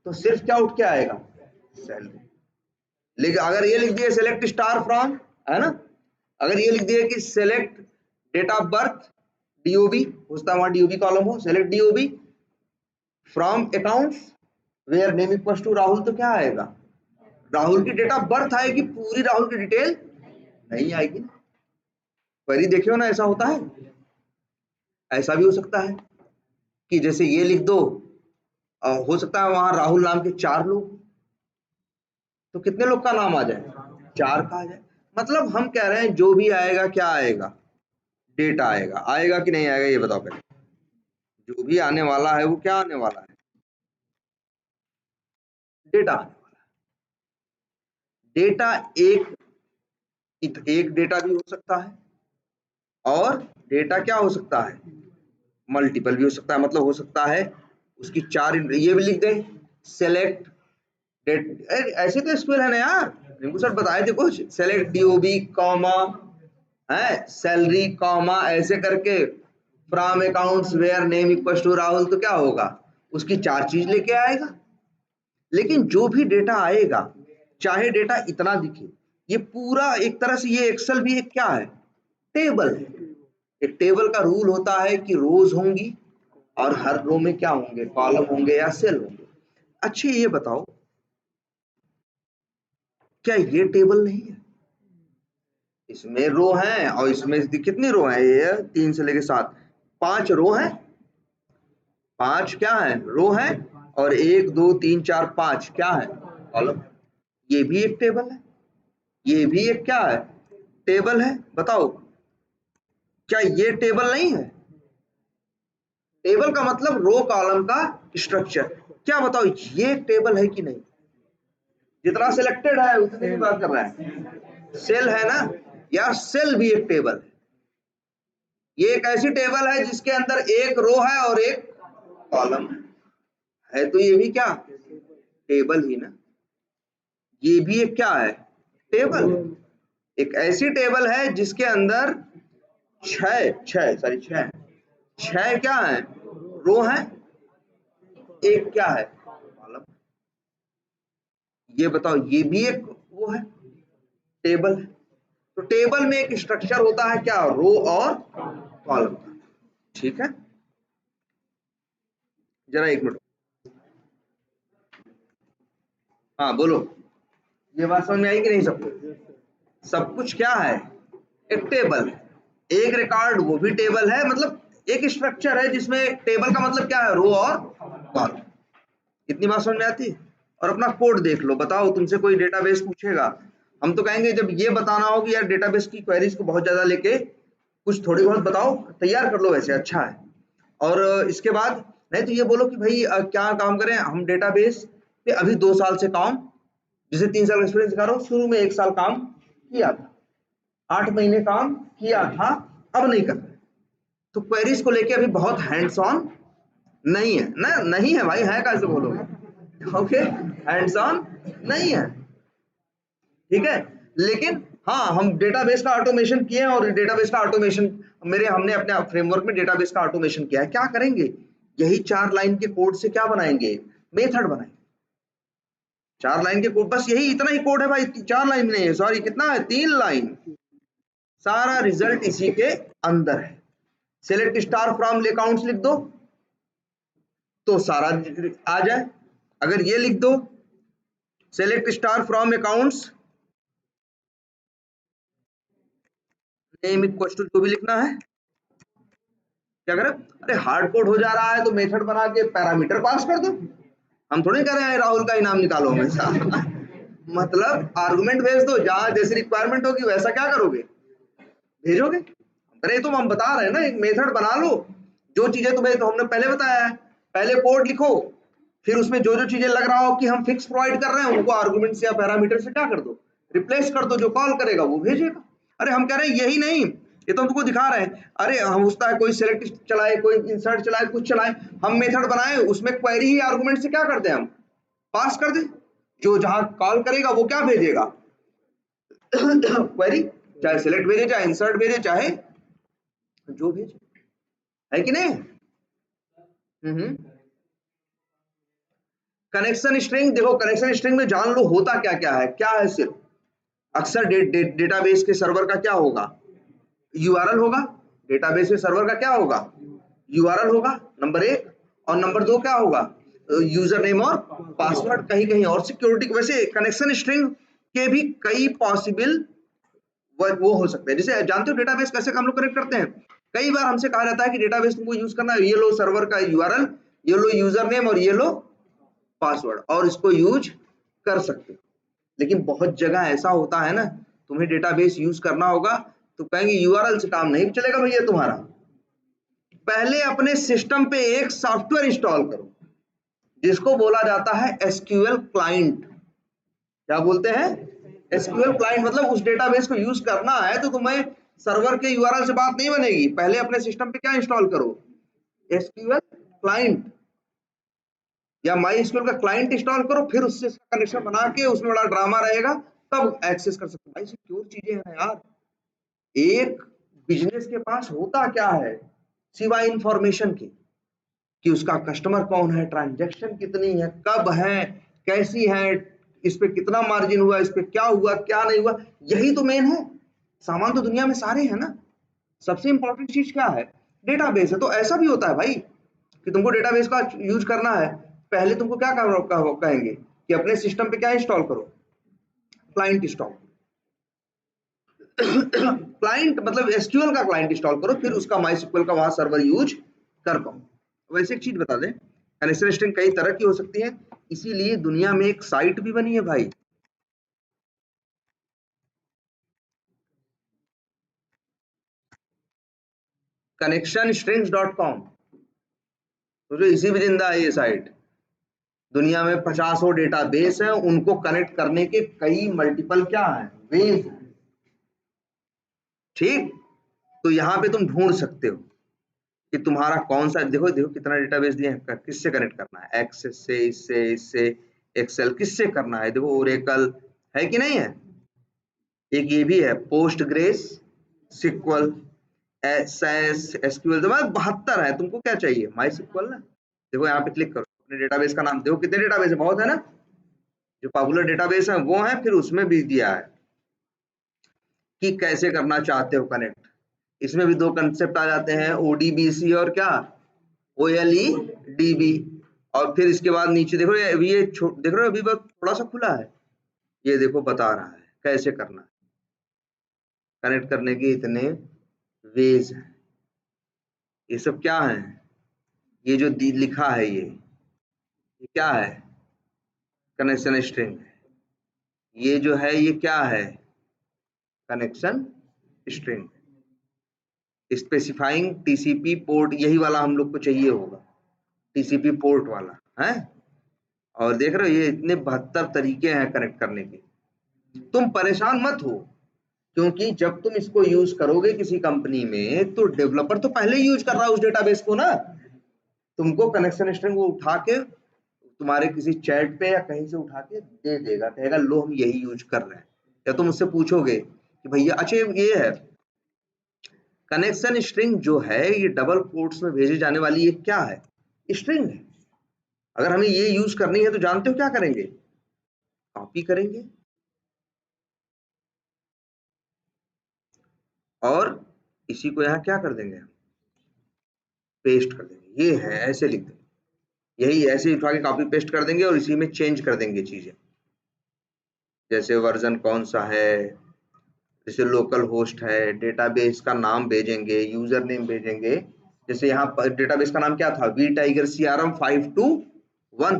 तो सिर्फ क्या उठ के आएगा, सैलरी। लेकिन अगर ये लिख दिए सेलेक्ट स्टार फ्रॉम, है ना, अगर ये लिख दिए कि select date of birth DOB, उसका वहां डीओबी कॉलम हो, select DOB from accounts where name equals to Rahul, तो क्या आएगा, राहुल की डेट ऑफ बर्थ आएगी, पूरी राहुल की डिटेल नहीं आएगी। क्वेरी देखे हो ना, ऐसा होता है। ऐसा भी हो सकता है कि जैसे ये लिख दो, हो सकता है वहां राहुल नाम के 4 लोग, तो कितने लोग का नाम आ जाए, 4 का आ जाए। मतलब हम कह रहे हैं जो भी आएगा क्या आएगा, डेटा आएगा, आएगा कि नहीं आएगा ये बताओ पहले, जो भी आने वाला है वो क्या आने वाला है, डेटा आने वाला है। डेटा एक डेटा भी हो सकता है, और डेटा क्या हो सकता है, मल्टीपल भी हो सकता है, मतलब हो सकता है उसकी 4, ये भी लिख दें सेलेक्ट डेट, ऐसे तो स्क्वेयर है ना यार, रिंकू सर बताए थे कुछ, सेलेक्ट डीओबी कॉमा है सैलरी कॉमा ऐसे करके from accounts where name equals to Rahul, तो क्या होगा, उसकी 4 चीज लेके आएगा। लेकिन जो भी डेटा आएगा, चाहे डेटा इतना दिखे, ये पूरा एक तरह से, ये एक्सेल भी एक क्या है, टेबल है। एक टेबल का रूल होता है कि रोज होंगी और हर रो में क्या होंगे, कॉलम होंगे या सेल होंगे। अच्छा ये बताओ, क्या ये टेबल नहीं है, इसमें रो है और इसमें कितनी रो है, ये 3 से लेके 7, 5 रो है, 5 क्या है, रो है, और 1 2 3 4 5 क्या है, कॉलम। ये भी एक टेबल है, ये भी एक क्या है, टेबल है। बताओ क्या ये टेबल नहीं है, टेबल का मतलब रो कॉलम का स्ट्रक्चर, क्या बताओ ये एक टेबल है कि नहीं, जितना सिलेक्टेड है उतनी की बात कर रहा है, सेल है ना यार, सेल भी एक टेबल है, ये एक ऐसी टेबल है जिसके अंदर एक रो है और एक कॉलम है, तो ये भी क्या, टेबल ही ना, ये भी एक क्या है, टेबल। एक ऐसी टेबल है जिसके अंदर छह छह सॉरी छह छह क्या है, रो है, एक क्या है, कॉलम। ये बताओ ये भी एक वो है, टेबल है। तो टेबल में एक स्ट्रक्चर होता है क्या, रो और कॉलम का, ठीक है। जरा एक मिनट, हाँ बोलो, ये बात समझ में आई कि नहीं सबको, सब कुछ क्या है, एक टेबल है। एक रिकॉर्ड वो भी टेबल है, मतलब एक स्ट्रक्चर है जिसमें टेबल का मतलब क्या है, रो और कॉलम। इतनी बात समझ में आती है। और अपना कोड देख लो, बताओ तुमसे कोई डेटाबेस पूछेगा, हम तो कहेंगे जब ये बताना हो कि यार डेटाबेस की क्वेरीज को बहुत ज्यादा लेके कुछ थोड़ी बहुत बताओ, तैयार कर लो वैसे अच्छा है। और इसके बाद नहीं तो ये बोलो कि भाई क्या काम करें हम डेटाबेस पे, अभी 2 साल से काम, जिसे 3 साल एक्सपीरियंस दिखा रहा हूँ, शुरू में 1 साल काम किया था, 8 महीने काम किया था, अब नहीं कर रहे। तो क्वेरीज को लेके अभी बहुत हैंड्स ऑन नहीं है ना, नहीं है भाई, है कैसे बोलोगे, ओके, हैंड्स ऑन नहीं है, ठीक है। लेकिन हाँ, हम डेटाबेस का ऑटोमेशन किए हैं, और डेटाबेस का ऑटोमेशन हमने अपने फ्रेमवर्क में डेटाबेस का ऑटोमेशन किया है। क्या करेंगे, यही 4 लाइन के कोड से क्या बनाएंगे, मेथड बनाएंगे। 4 लाइन के कोड, बस यही इतना ही कोड है भाई, 4 लाइन नहीं है, सॉरी कितना है, 3 लाइन। सारा रिजल्ट इसी के अंदर है। सेलेक्ट स्टार फ्रॉम अकाउंट्स लिख दो तो सारा आ जाए। अगर ये लिख दो select star from accounts name equal to, जो भी लिखना है, क्या करें, अरे हार्ड कोड हो जा रहा है तो मेथड बना के पैरामीटर पास कर दो। हम थोड़ी कह रहे हैं राहुल का इनाम निकालो हमेशा मतलब आर्गुमेंट भेज दो, जहां जैसी रिक्वायरमेंट होगी वैसा क्या करोगे, भेजोगे। अरे तुम हम बता रहे हैं ना, एक मेथड बना लो, जो चीजें तुम्हें तो हमने पहले बताया है, पहले कोड लिखो, फिर उसमें जो जो चीजें लग रहा हो कि हम फिक्स प्रोवाइड कर रहे हैं, उनको आर्गुमेंट या पैरामीटर से क्या कर दो, रिप्लेस कर दो, जो कॉल करेगा वो भेजेगा। अरे हम कह रहे हैं यही नहीं, ये तो हम तुमको दिखा रहे हैं, अरे हम उसका कोई सेलेक्ट चलाए, कोई इंसर्ट चलाए, कुछ चलाए, हम मेथड बनाए, उसमें क्वेरी ही आर्गुमेंट से क्या कर दे, हम पास कर दे, जो जहां कॉल करेगा वो क्या भेजेगा क्वेरी, चाहे सेलेक्ट भेजे, चाहे इंसर्ट भेजे, चाहे जो भेजे, है कि नहीं। कनेक्शन स्ट्रिंग देखो, कनेक्शन स्ट्रिंग में जान लो होता क्या क्या है, क्या है सिर्फ, अक्सर डेटाबेस के सर्वर का क्या होगा, यूआरएल होगा। डेटाबेस के सर्वर का क्या होगा, यूआरएल होगा, नंबर 1, और नंबर 2 क्या होगा, यूजर नेम और पासवर्ड, कहीं कहीं और सिक्योरिटी। वैसे कनेक्शन स्ट्रिंग के भी कई पॉसिबल वो हो सकते हैं। जैसे जानते हो डेटाबेस कैसे हम लोग कनेक्ट करते हैं, कई बार हमसे कहा जाता है कि डेटाबेस तुमको यूज करना है, ये लो सर्वर का यूआरएल, ये लो यूजर नेम और ये लो पासवर्ड, और इसको यूज कर सकते हो। लेकिन बहुत जगह ऐसा होता है ना, तुम्हें डेटाबेस यूज करना होगा तो कहेंगे यूआरएल से काम नहीं चलेगा भैया तुम्हारा, पहले अपने सिस्टम पे एक सॉफ्टवेयर इंस्टॉल करो जिसको बोला जाता है एसक्यूएल क्लाइंट। क्या बोलते हैं, एसक्यूएल क्लाइंट। मतलब उस डेटाबेस को यूज करना है तो तुम्हें सर्वर के यूआरएल से बात नहीं बनेगी, पहले अपने सिस्टम पे क्या इंस्टॉल करो, एसक्यूएल क्लाइंट या माई एसक्यूएल का क्लाइंट इंस्टॉल करो, फिर उससे कनेक्शन बना के उसमें बड़ा ड्रामा रहेगा, तब एक्सेस कर सकते हो। भाई सिक्योर चीजें हैं यार। एक बिजनेस के पास होता क्या है सिवाय इंफॉर्मेशन के, कि उसका कस्टमर कौन है, ट्रांजैक्शन कितनी है, कब है, कैसी है, इस पे कितना मार्जिन हुआ, इस पे क्या हुआ क्या नहीं हुआ, यही तो मेन है। सामान तो दुनिया में सारे हैं ना, सबसे इंपॉर्टेंट चीज क्या है, डेटाबेस है। तो ऐसा भी होता है भाई कि तुमको डेटाबेस का यूज करना है, पहले तुमको क्या कहेंगे कि अपने सिस्टम पे क्या इंस्टॉल करो, क्लाइंट इंस्टॉल क्लाइंट मतलब एसक्यूएल का क्लाइंट इंस्टॉल करो, फिर उसका माइस्क्यूएल का वहां सर्वर यूज कर पाओ। वैसे एक चीज बता दें, कनेक्शन स्ट्रिंग कई तरह की हो सकती है, इसीलिए दुनिया में एक साइट भी बनी है भाई, connectionstrings.com। तो जो इसी में जिंदा है ये साइट, दुनिया में 50 डेटाबेस है, उनको कनेक्ट करने के कई मल्टीपल क्या है, वेज हैं, ठीक। तो यहाँ पे तुम ढूंढ सकते हो कि तुम्हारा कौन सा, देखो देखो कितना डेटाबेस दिए हैं, किससे कनेक्ट करना है, एक्सेस से, इससे, इससे, एक्सेल किससे करना है, देखो ओरेकल है कि नहीं है, एक ये भी है पोस्ट ग्रेस, सिक्वल, एसक्यूएल, 72 है, तुमको क्या चाहिए, माई सिक्वल ना। देखो यहाँ पे क्लिक करो, अपने डेटाबेस का नाम देखो, कितने डेटाबेस है, बहुत है ना, जो पॉपुलर डेटाबेस है वो है, फिर उसमें भी दिया है कि कैसे करना चाहते हो कनेक्ट। इसमें भी 2 कंसेप्ट आ जाते हैं, ओडीबीसी और क्या, ओएलई डीबी। और फिर इसके बाद नीचे देखो, अभी ये देख रहे हो, अभी बस थोड़ा सा खुला है, ये देखो बता रहा है कैसे करना है, कनेक्ट करने के इतने वेज है, ये सब क्या है, ये जो लिखा है ये क्या है, कनेक्शन स्ट्रिंग है। ये जो है ये क्या है, connection string. Specifying TCP port, यही वाला हम लोग को चाहिए होगा, टीसीपी पोर्ट वाला है। और देख रहे हो ये इतने 72 तरीके हैं कनेक्ट करने के। तुम परेशान मत हो, क्योंकि जब तुम इसको यूज करोगे किसी कंपनी में तो डेवलपर तो पहले ही यूज कर रहा है उस डेटाबेस को ना। तुमको कनेक्शन स्ट्रिंग वो उठा के तुम्हारे किसी चैट पे या कहीं से उठा के दे देगा, कहेगा लो हम यही यूज कर रहे हैं। या तुम उससे पूछोगे कि भैया अच्छा ये है कनेक्शन स्ट्रिंग जो है, ये डबल कोट्स में भेजे जाने वाली ये क्या है, स्ट्रिंग है। अगर हमें ये यूज करनी है तो जानते हो क्या करेंगे, कॉपी करेंगे और इसी को यहाँ क्या कर देंगे, पेस्ट कर देंगे। ये है ऐसे लिख देंगे, यही ऐसे उठा के कॉपी पेस्ट कर देंगे और इसी में चेंज कर देंगे चीजें। जैसे वर्जन कौन सा है, जैसे लोकल होस्ट है, डेटाबेस का नाम भेजेंगे, यूजर नेम भेजेंगे। जैसे यहाँ पर डेटाबेस का नाम क्या था, वी टाइगर CRM 521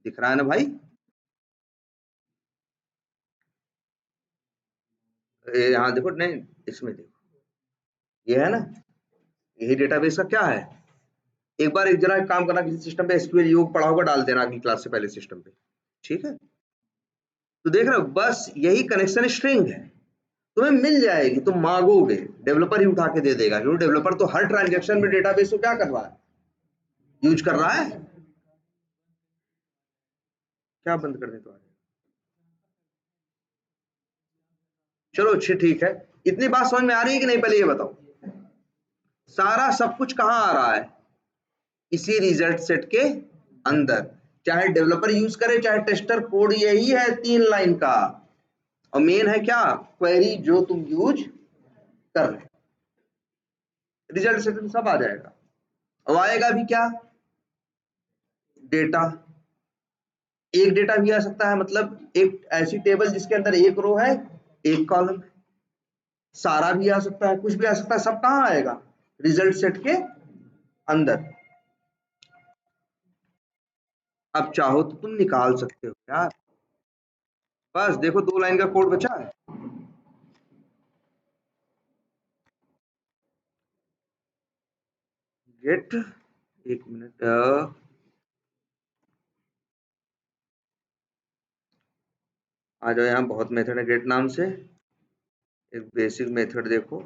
दिख रहा है ना भाई। यहाँ देखो, नहीं इसमें देखो, ये है ना, यही डेटाबेस का क्या है। एक बार एक जरा काम करना, किसी सिस्टम पे SQL योग पढ़ा होगा, डाल देना अगली क्लास से पहले सिस्टम पे, ठीक है। तो देख रहे हो बस यही कनेक्शन स्ट्रिंग है, तुम्हें मिल जाएगी, तुम मांगोगे डेवलपर ही उठा के दे देगा, क्योंकि डेवलपर तो हर ट्रांजेक्शन में डेटाबेस को क्या कर रहा है, यूज कर रहा है। क्या बंद कर दे तुम्हारे, चलो अच्छी ठीक है। इतनी बात समझ में आ रही है कि नहीं, पहले ये बताओ, सारा सब कुछ कहाँ आ रहा है, इसी रिजल्ट सेट के अंदर। चाहे डेवलपर यूज करे चाहे टेस्टर, कोड यही है 3 लाइन का। और मेन है क्या, क्वेरी जो तुम यूज कर रहे, रिजल्ट सेट में सब आ जाएगा। अब आएगा भी क्या, डेटा। एक डेटा भी आ सकता है, मतलब एक ऐसी टेबल जिसके अंदर एक रो है एक कॉलम है। सारा भी आ सकता है, कुछ भी आ सकता है, सब कहाँ आएगा, रिजल्ट सेट के अंदर। अब चाहो तो तुम निकाल सकते हो यार, बस देखो 2 लाइन का कोड बचा है। गेट, एक मिनट, आ जाओ यहाँ, बहुत मेथड है गेट नाम से। एक बेसिक मेथड देखो,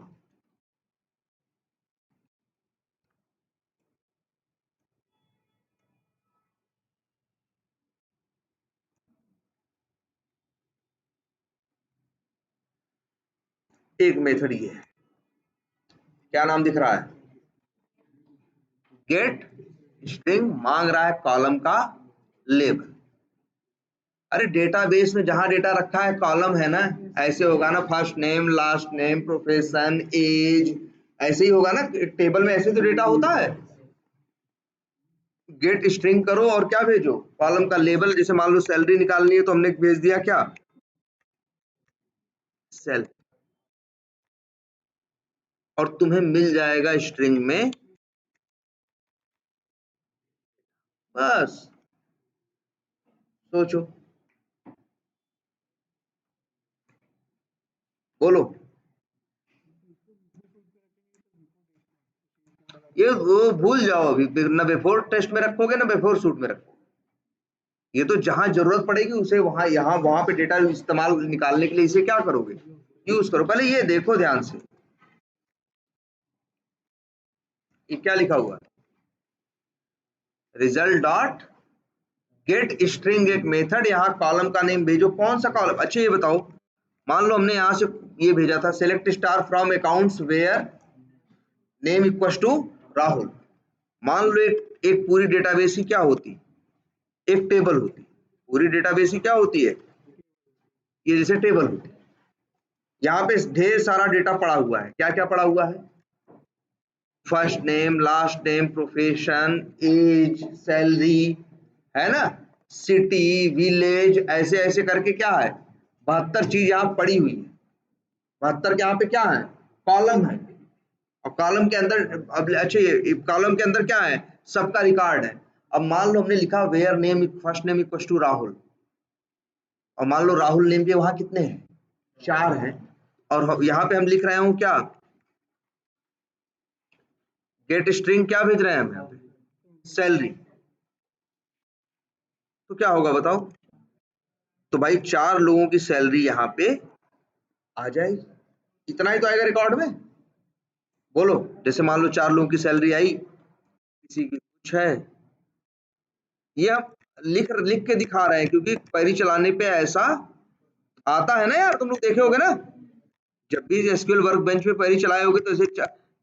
एक मेथड ये है, क्या नाम दिख रहा है, गेट स्ट्रिंग, मांग रहा है कॉलम का लेबल। अरे डेटाबेस में जहां डेटा रखा है कॉलम है ना, ऐसे होगा ना, first name last name profession age, ऐसे ही होगा ना टेबल में, ऐसे तो डेटा होता है। गेट स्ट्रिंग करो और क्या भेजो, कॉलम का लेबल। जैसे मान लो सैलरी निकालनी है तो हमने भेज दिया क्या, सेल, और तुम्हें मिल जाएगा स्ट्रिंग में, बस सोचो, बोलो। ये वो भूल जाओ, अभी न बिफोर टेस्ट में रखोगे ना बिफोर शूट में रखोगे। ये तो जहां जरूरत पड़ेगी उसे वहां, यहाँ वहां पे डेटा इस्तेमाल निकालने के लिए इसे क्या करोगे, यूज करो। पहले ये देखो ध्यान से, ये क्या लिखा हुआ है, रिजल्ट डॉट गेट स्ट्रिंग एक मेथड, यहाँ कॉलम का नेम भेजो, कौन सा कॉलम। अच्छा ये बताओ, मान लो हमने यहाँ से ये भेजा था, select star from accounts where name equals to Rahul. मान लो एक पूरी डेटाबेस ही क्या होती, एक टेबल होती, पूरी डेटाबेस ही क्या होती है, ये जैसे टेबल होती। यहाँ पे ढेर सारा डेटा पड़ा हुआ है, क्या क्या पड़ा हुआ है, first name last name profession age salary, है ना, सिटी विलेज, ऐसे ऐसे करके क्या है, 72 चीज यहाँ पड़ी हुई है। 72 के यहाँ पे क्या है, कॉलम है, और कॉलम के अंदर अब अच्छा ये कॉलम के अंदर क्या है, सबका रिकॉर्ड है। अब मान लो हमने लिखा where name first name equal to Rahul, और मान लो राहुल नेम के वहां कितने हैं, 4 हैं, और यहाँ पे हम लिख रहे हूँ क्या, गेट स्ट्रिंग क्या भेज रहे हैं हम यहाँ पे, सैलरी। तो क्या होगा बताओ, तो भाई 4 लोगों की सैलरी यहाँ पे आ जाएगी, इतना ही तो आएगा रिकॉर्ड में। बोलो, जैसे मान लो 4 लोगों की सैलरी आई, किसी की कुछ है, ये हम लिख के दिखा रहे हैं क्योंकि क्वेरी चलाने पे ऐसा आता है ना यार, तुम लोग देखे होगे ना, जब भी एसक्यूएल वर्कबेंच पे क्वेरी चलाए होगे तो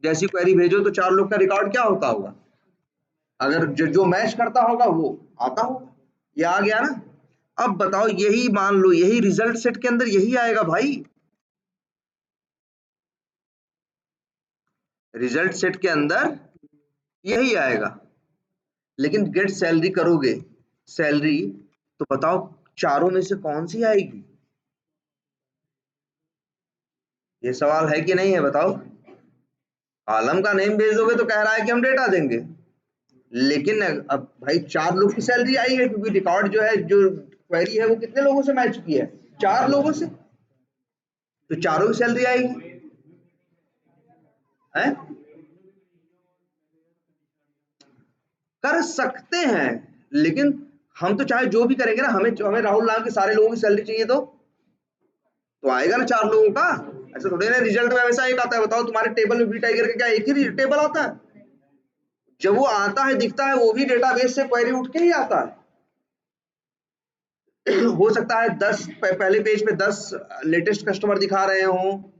जैसी क्वेरी भेजो तो 4 लोग का रिकॉर्ड क्या होता होगा, अगर जो मैच करता होगा वो आता होगा, ये आ गया ना। अब बताओ, यही मान लो यही रिजल्ट सेट के अंदर यही आएगा भाई, रिजल्ट सेट के अंदर यही आएगा। लेकिन गेट सैलरी करोगे, सैलरी, तो बताओ चारों में से कौन सी आएगी, ये सवाल है कि नहीं है बताओ। कॉलम का नेम भेज दोगे तो कह रहा है कि हम डेटा देंगे, लेकिन अब भाई 4 लोग की सैलरी आई है क्योंकि रिकॉर्ड जो है, जो क्वेरी है वो कितने लोगों से मैच की है, 4 लोगों से, तो चारों की सैलरी आएगी है। कर सकते हैं, लेकिन हम तो चाहे जो भी करेंगे ना, हमें राहुल नाम के सारे लोगों की सैलरी चाहिए तो आएगा ना 4 लोगों का, ऐसा थोड़ी ना रिजल्ट में हमेशा एक आता है। बताओ तुम्हारे टेबल में बी टाइगर का क्या एक ही टेबल आता है, जब वो आता है दिखता है वो भी डेटाबेस से क्वेरी उठ के ही आता है। हो सकता है 10 पहले पेज पे 10 लेटेस्ट कस्टमर दिखा रहे हो,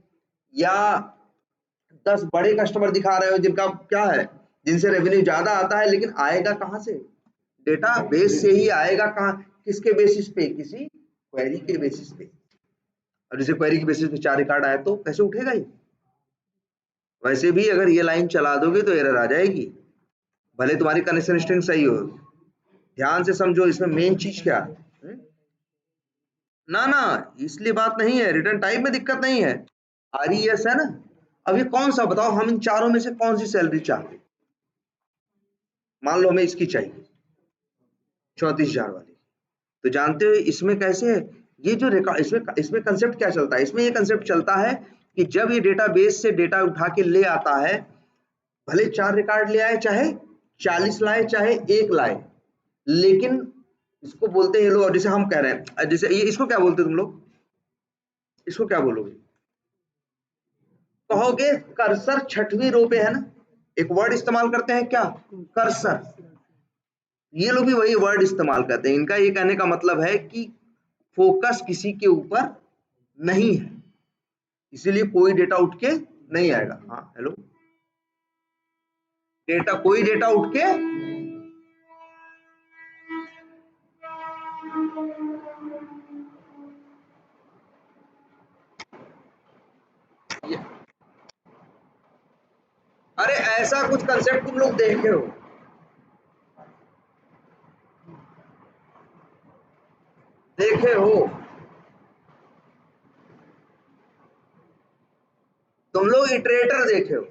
या 10 बड़े कस्टमर दिखा रहे हो जिनका क्या है, जिनसे रेवेन्यू ज्यादा आता है, लेकिन आएगा कहां से, डेटा बेस से ही आएगा। कहां, किसके बेसिस पे, किसी क्वेरी के बेसिस पे। और जैसे क्वेरी के बेसिस पे 4 रिकॉर्ड आए तो कैसे उठेगा ये, वैसे भी अगर ये लाइन चला दोगे तो एरर आ जाएगी, भले तुम्हारी कनेक्शन स्ट्रिंग सही हो। ध्यान से समझो इसमें मेन चीज क्या है, ना ना इसलिए बात नहीं है, रिटर्न टाइप में दिक्कत नहीं है, आरईएस है ना। अब ये कौन सा बताओ, हम इन चारों में से कौन सी सैलरी चाहते, मान लो हमें इसकी चाहिए 34,000 वाली, तो जानते हो इसमें कैसे है, ये जो रिकॉर्ड, इसमें कंसेप्ट क्या चलता है, इसमें ये कंसेप्ट चलता है कि जब ये डेटाबेस से डेटा उठा के ले आता है, भले 4 रिकॉर्ड ले आए, चाहे 40 लाए, चाहे 1 लाए, लेकिन इसको बोलते हैं ये लोग, जैसे हम कह रहे हैं, जैसे ये इसको क्या बोलते हैं तुम लोग, इसको क्या बोलोगे, कहोगे कर्सर 6वीं रो पे है ना, एक वर्ड इस्तेमाल करते हैं क्या, कर्सर। ये लोग भी वही वर्ड इस्तेमाल करते हैं, इनका ये कहने का मतलब है कि फोकस किसी के ऊपर नहीं है, इसीलिए कोई डेटा उठ के नहीं आएगा। हाँ हेलो, कोई डेटा उठ के, अरे ऐसा कुछ कंसेप्ट तुम लोग देखे हो, देखे हो, तुम लोग इटरेटर देखे हो,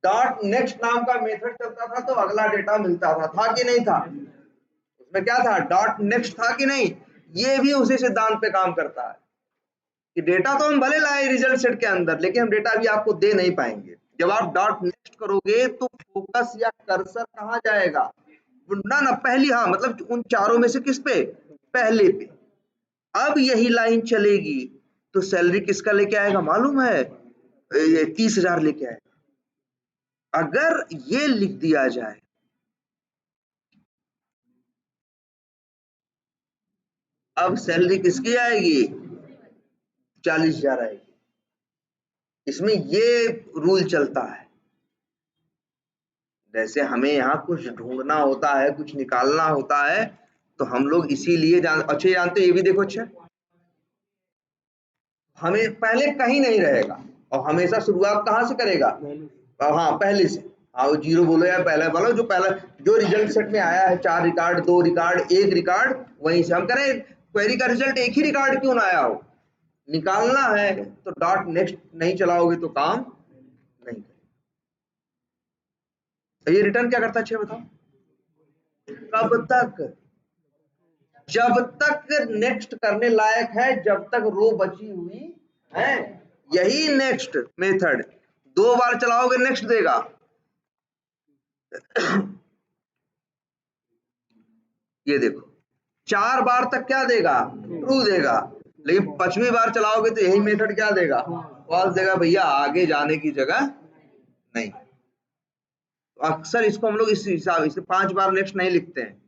डॉट नेक्स्ट नाम का मेथड चलता था तो अगला डेटा मिलता था कि नहीं था, उसमें क्या था, डॉट नेक्स्ट था कि नहीं। ये भी उसी सिद्धांत पे काम करता है कि डेटा तो हम भले लाए रिजल्ट सेट के अंदर, लेकिन हम डेटा भी आपको दे नहीं पाएंगे। जब आप डॉट नेक्स्ट करोगे तो फोकस या कर्सर कहाँ जाएगा, ना ना पहली, हाँ मतलब उन चारों में से किस पे, पहले पे। अब यही लाइन चलेगी तो सैलरी किसका लेके आएगा मालूम है, 30,000 लेके आएगा। अगर ये लिख दिया जाए, अब सैलरी किसकी आएगी, 40,000 आएगी। इसमें ये रूल चलता है, जैसे हमें यहाँ कुछ ढूंढना होता है, कुछ निकालना होता है, तो हम लोग इसीलिए अच्छे जानते ये भी देखो, अच्छा हमें पहले कहीं नहीं रहेगा, और हमेशा शुरुआत कहाँ से करेगा, हाँ पहले से। हाँ वो जीरो बोलो या पहला बोलो, जो पहला जो रिजल्ट सेट में आया है, 4 रिकॉर्ड, 2 रिकॉर्ड, 1 रिकॉर्ड, वहीं से हम करें। क्वेरी का रिजल्ट एक ही रिकॉर्ड क्यों ना आया हो, निकालना है तो डॉट नेक्स्ट नहीं चलाओगे तो काम नहीं करेगा। तो ये रिटर्न क्या करता है अच्छे बताओ? कब तक? जब तक नेक्स्ट करने लायक है, जब तक रो बची हुई है। यही नेक्स्ट मेथड 2 बार चलाओगे नेक्स्ट देगा, ये देखो 4 बार तक क्या देगा? ट्रू देगा। लेकिन 5वीं बार चलाओगे तो यही मेथड क्या देगा? फॉल्स देगा। भैया आगे जाने की जगह नहीं। तो अक्सर इसको हम लोग इस हिसाब से 5 बार नेक्स्ट नहीं लिखते हैं।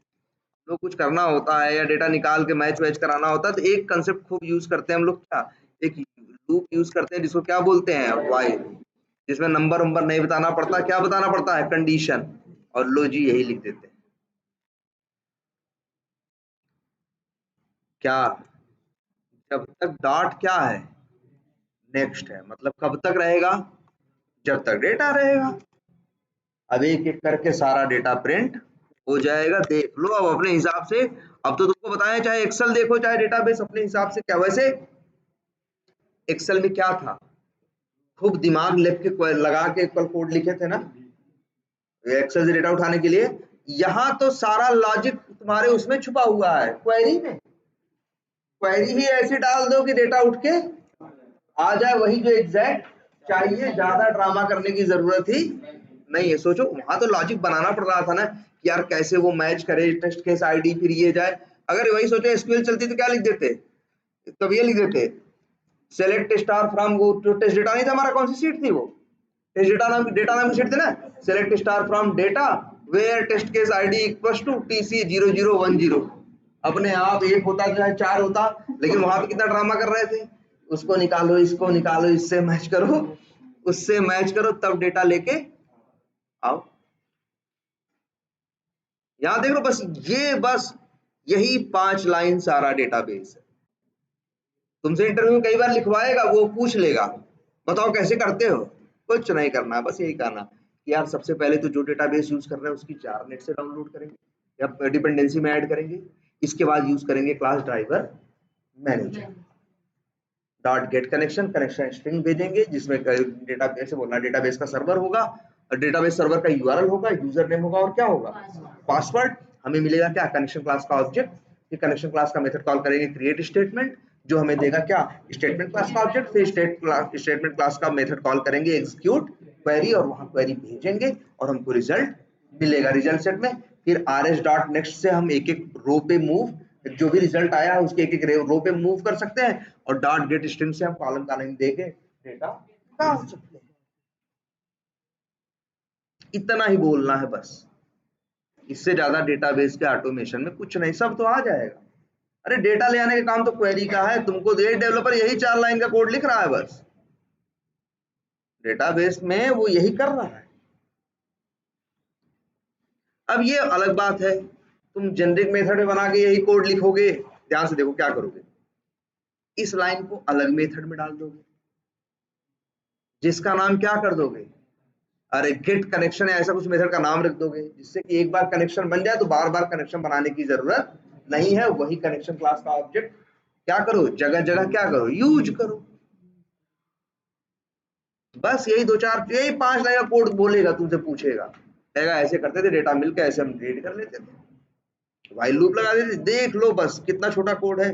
लोग कुछ करना होता है या डेटा निकाल के मैच वैच कराना होता है तो एक कंसेप्ट खूब यूज करते हैं हम लोग, क्या एक लूप यूज करते हैं जिसको क्या बोलते हैं? व्हाइल, जिसमें नंबर नंबर नहीं बताना पड़ता, क्या बताना पड़ता है? कंडीशन। और लो जी यही लिख देते हैं। क्या? जब तक डॉट क्या है? नेक्स्ट है, मतलब कब तक रहेगा? जब तक डेटा रहेगा। अब एक एक करके सारा डेटा प्रिंट हो जाएगा, देख लो अब अपने हिसाब से। अब तो तुमको बताया, चाहे एक्सेल देखो चाहे डेटाबेस, अपने हिसाब से क्या। वैसे एक्सेल में क्या था, खूब दिमाग लगा के कल कोड लिखे थे ना एक्सेल से डेटा उठाने के लिए। यहाँ तो सारा लॉजिक तुम्हारे उसमें छुपा हुआ है, क्वेरी में। क्वेरी ही ऐसी डाल दो कि डेटा उठ के आ जाए वही जो एग्जैक्ट चाहिए, ज्यादा ड्रामा करने की जरूरत ही नहीं है। सोचो वहां तो लॉजिक बनाना पड़ रहा था ना कि यार कैसे वो मैच करे, टेस्ट केस आईडी, फिर ये जाए। अगर वही सोचो एसक्यूएल चलती तो क्या लिख देते? तब ये लिख देते, सेलेक्ट स्टार फ्रॉम, वो टेस्ट डेटा नहीं था हमारा, कौन सी सीट थी वो? टेस्ट डेटा नाम की सीट थी ना। Select star from data where test case ID equals to TC 0010। अपने आप एक होता चाहे 4 होता, लेकिन वहां पे कितना ड्रामा कर रहे थे, उसको निकालो, इसको निकालो, इससे मैच करो, उससे मैच करो, तब डेटा लेके आओ। यहां देख लो, बस यही 5 लाइन सारा डेटाबेस है। तुमसे इंटरव्यू में कई बार लिखवाएगा, वो पूछ लेगा बताओ कैसे करते हो। कुछ नहीं करना, बस यही करना कि यार सबसे पहले तो जो डेटाबेस यूज कर रहे हैं उसकी जार नेट से डाउनलोड करेंगे या डिपेंडेंसी में ऐड करेंगे। इसके बाद यूज करेंगे class driver manager. Dot get connection, connection string भेजेंगे जिसमें डेटाबेस बोलना, डेटाबेस का सर्वर होगा और डेटाबेस सर्वर का यूआरएल होगा, यूजर नेम होगा और क्या होगा? पासवर्ड। हमें मिलेगा क्या? कनेक्शन क्लास का ऑब्जेक्ट। ये कनेक्शन क्लास का मेथड कॉल करेंगे क्रिएट स्टेटमेंट, जो हमें देगा क्या? स्टेटमेंट क्लास का ऑब्जेक्ट। फिर स्टेटमेंट क्लास का मेथड कॉल करेंगे एग्जीक्यूट क्वेरी, और वहां क्वेरी भेजेंगे और हमको रिजल्ट मिलेगा रिजल्ट सेट में। फिर rs डॉट नेक्स्ट से हम एक एक रो पे मूव, जो भी रिजल्ट आया है उसके एक एक रो पे मूव कर सकते हैं, और डॉट गेट स्ट्रिंग से हम कॉलम का नेम देके डेटा निकाल सकते हैं। इतना ही बोलना है बस, इससे ज्यादा डेटाबेस के ऑटोमेशन में कुछ नहीं, सब तो आ जाएगा। अरे डेटा ले आने का काम तो क्वेरी का है, तुमको दे डेवलपर यही 4 लाइन का कोड लिख रहा है बस, डेटाबेस में वो यही कर रहा है। अब ये अलग बात है, तुम जेनरिक मेथड में बना के यही कोड लिखोगे, ध्यान से देखो क्या करोगे, इस लाइन को अलग मेथड में डाल दोगे जिसका नाम क्या कर दोगे? अरे गेट कनेक्शन, ऐसा कुछ मेथड का नाम रख दोगे जिससे कि एक बार कनेक्शन बन जाए तो बार बार कनेक्शन बनाने की जरूरत नहीं है। वही कनेक्शन क्लास का ऑब्जेक्ट क्या करो, जगह जगह क्या करो, यूज करो। बस यही 2 4 यही 5 लाइन का कोड बोलेगा, तुमसे पूछेगा, कहेगा ऐसे करते थे, डेटा मिलकर ऐसे हम रीड कर लेते थे, व्हाइल लूप लगा देते। देख लो बस कितना छोटा कोड है।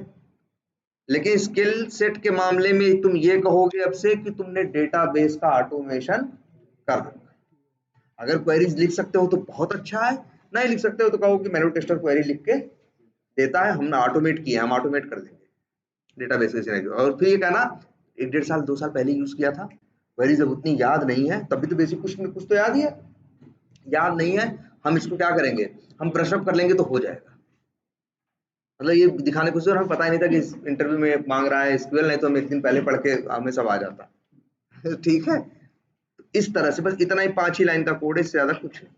लेकिन स्किल सेट के मामले में तुम ये कहोगे अब से कि तुमने डेटाबेस का ऑटोमेशन कर रखा है। अगर क्वेरीज लिख सकते हो तो बहुत अच्छा है, नहीं लिख सकते हो तो कहो कि मैनुअल टेस्टर क्वेरी लिख के देता है, हमने ऑटोमेट किया, हम ऑटोमेट कर देंगे डेटाबेस के सिनेरियो। और फिर ये कहना 1 1.5 साल 2 साल पहले यूज किया था, क्वेरीज अब उतनी याद नहीं है, तब भी तो बेसिक कुछ कुछ तो याद ही है। याद नहीं है, हम इसको क्या करेंगे, हम ब्रश अप कर लेंगे तो हो जाएगा। मतलब ये दिखाने कुछ हमें पता ही नहीं था कि इस इंटरव्यू में मांग रहा है एसक्यूएल, नहीं तो हम 1 दिन पहले पढ़ के हमें सब आ जाता। ठीक है, इस तरह से बस इतना ही 5 ही लाइन का कोड है, इससे ज्यादा कुछ नहीं।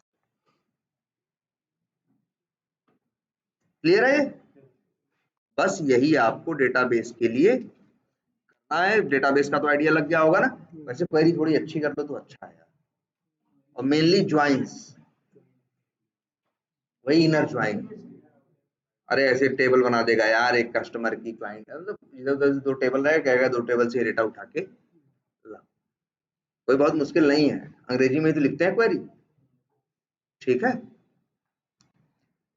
क्लियर है? बस यही आपको डेटाबेस के लिए करना है। डेटाबेस का तो आइडिया लग गया होगा ना। वैसे क्वेरी थोड़ी अच्छी कर दो तो अच्छा है यार, और मेनली ज्वाइंस, वही इनर ज्वाइन। अरे ऐसे टेबल बना देगा यार, एक कस्टमर की क्लाइंट है, मतलब इधर उधर से 2 टेबल रहे, कहेगा 2 टेबल से डेटा उठा के ला। कोई बहुत मुश्किल नहीं है, अंग्रेजी में ही तो लिखते हैं क्वेरी। ठीक है,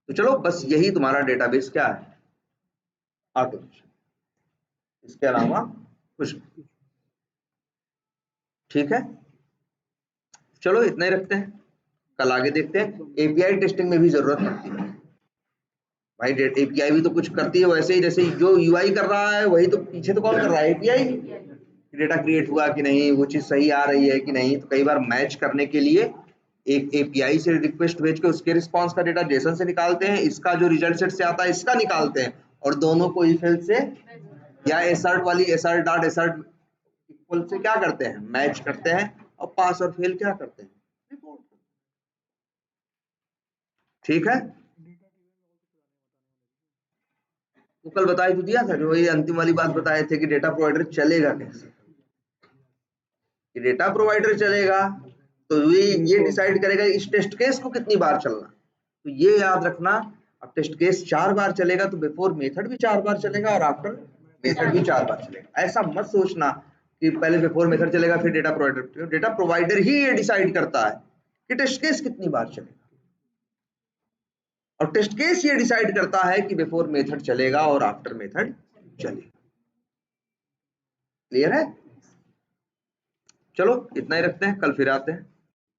तो चलो बस यही तुम्हारा डेटाबेस क्या है, ऑटोमेशन, इसके अलावा कुछ नहीं। ठीक है, चलो इतना ही रखते हैं, कल आगे देखते हैं। एपीआई टेस्टिंग में भी जरूरत पड़ती है भाई, एपीआई भी तो कुछ करती है वैसे ही, जैसे जो यूआई कर रहा है वही तो पीछे तो कौन कर रहा है, एपीआई। डेटा क्रिएट हुआ कि नहीं, वो चीज सही आ रही है कि नहीं, तो कई बार मैच करने के लिए एक एपीआई से रिक्वेस्ट भेज के उसके रिस्पांस का डेटा जेसन से निकालते हैं, इसका जो रिजल्ट सेट से आता है इसका निकालते हैं, और दोनों को इफ एल्स से या एसर्ट वाली एसर्ट डॉट एसर्ट इक्वल से क्या करते हैं, मैच करते हैं, और पास और फेल क्या करते हैं, रिपोर्ट। ठीक है, तो कल बताई तो दिया था, जो ये अंतिम वाली बात बताए थे कि डेटा प्रोवाइडर चलेगा कैसे, कि डेटा प्रोवाइडर चलेगा तो ये डिसाइड करेगा इस टेस्ट केस को कितनी बार चलना। तो ये याद रखना, अब टेस्ट केस 4 बार चलेगा तो बिफोर मेथड भी 4 बार चलेगा और आफ्टर मेथड भी 4 बार चलेगा। ऐसा मत सोचना कि पहले बिफोर मेथड चलेगा फिर डेटा प्रोवाइडर, डेटा प्रोवाइडर ही ये डिसाइड करता है कि टेस्ट केस कितनी बार चलेगा, और टेस्ट केस ये डिसाइड करता है कि बिफोर मेथड चलेगा और आफ्टर मेथड चलेगा। क्लियर है, चलो इतना ही रखते हैं, कल फिर आते हैं।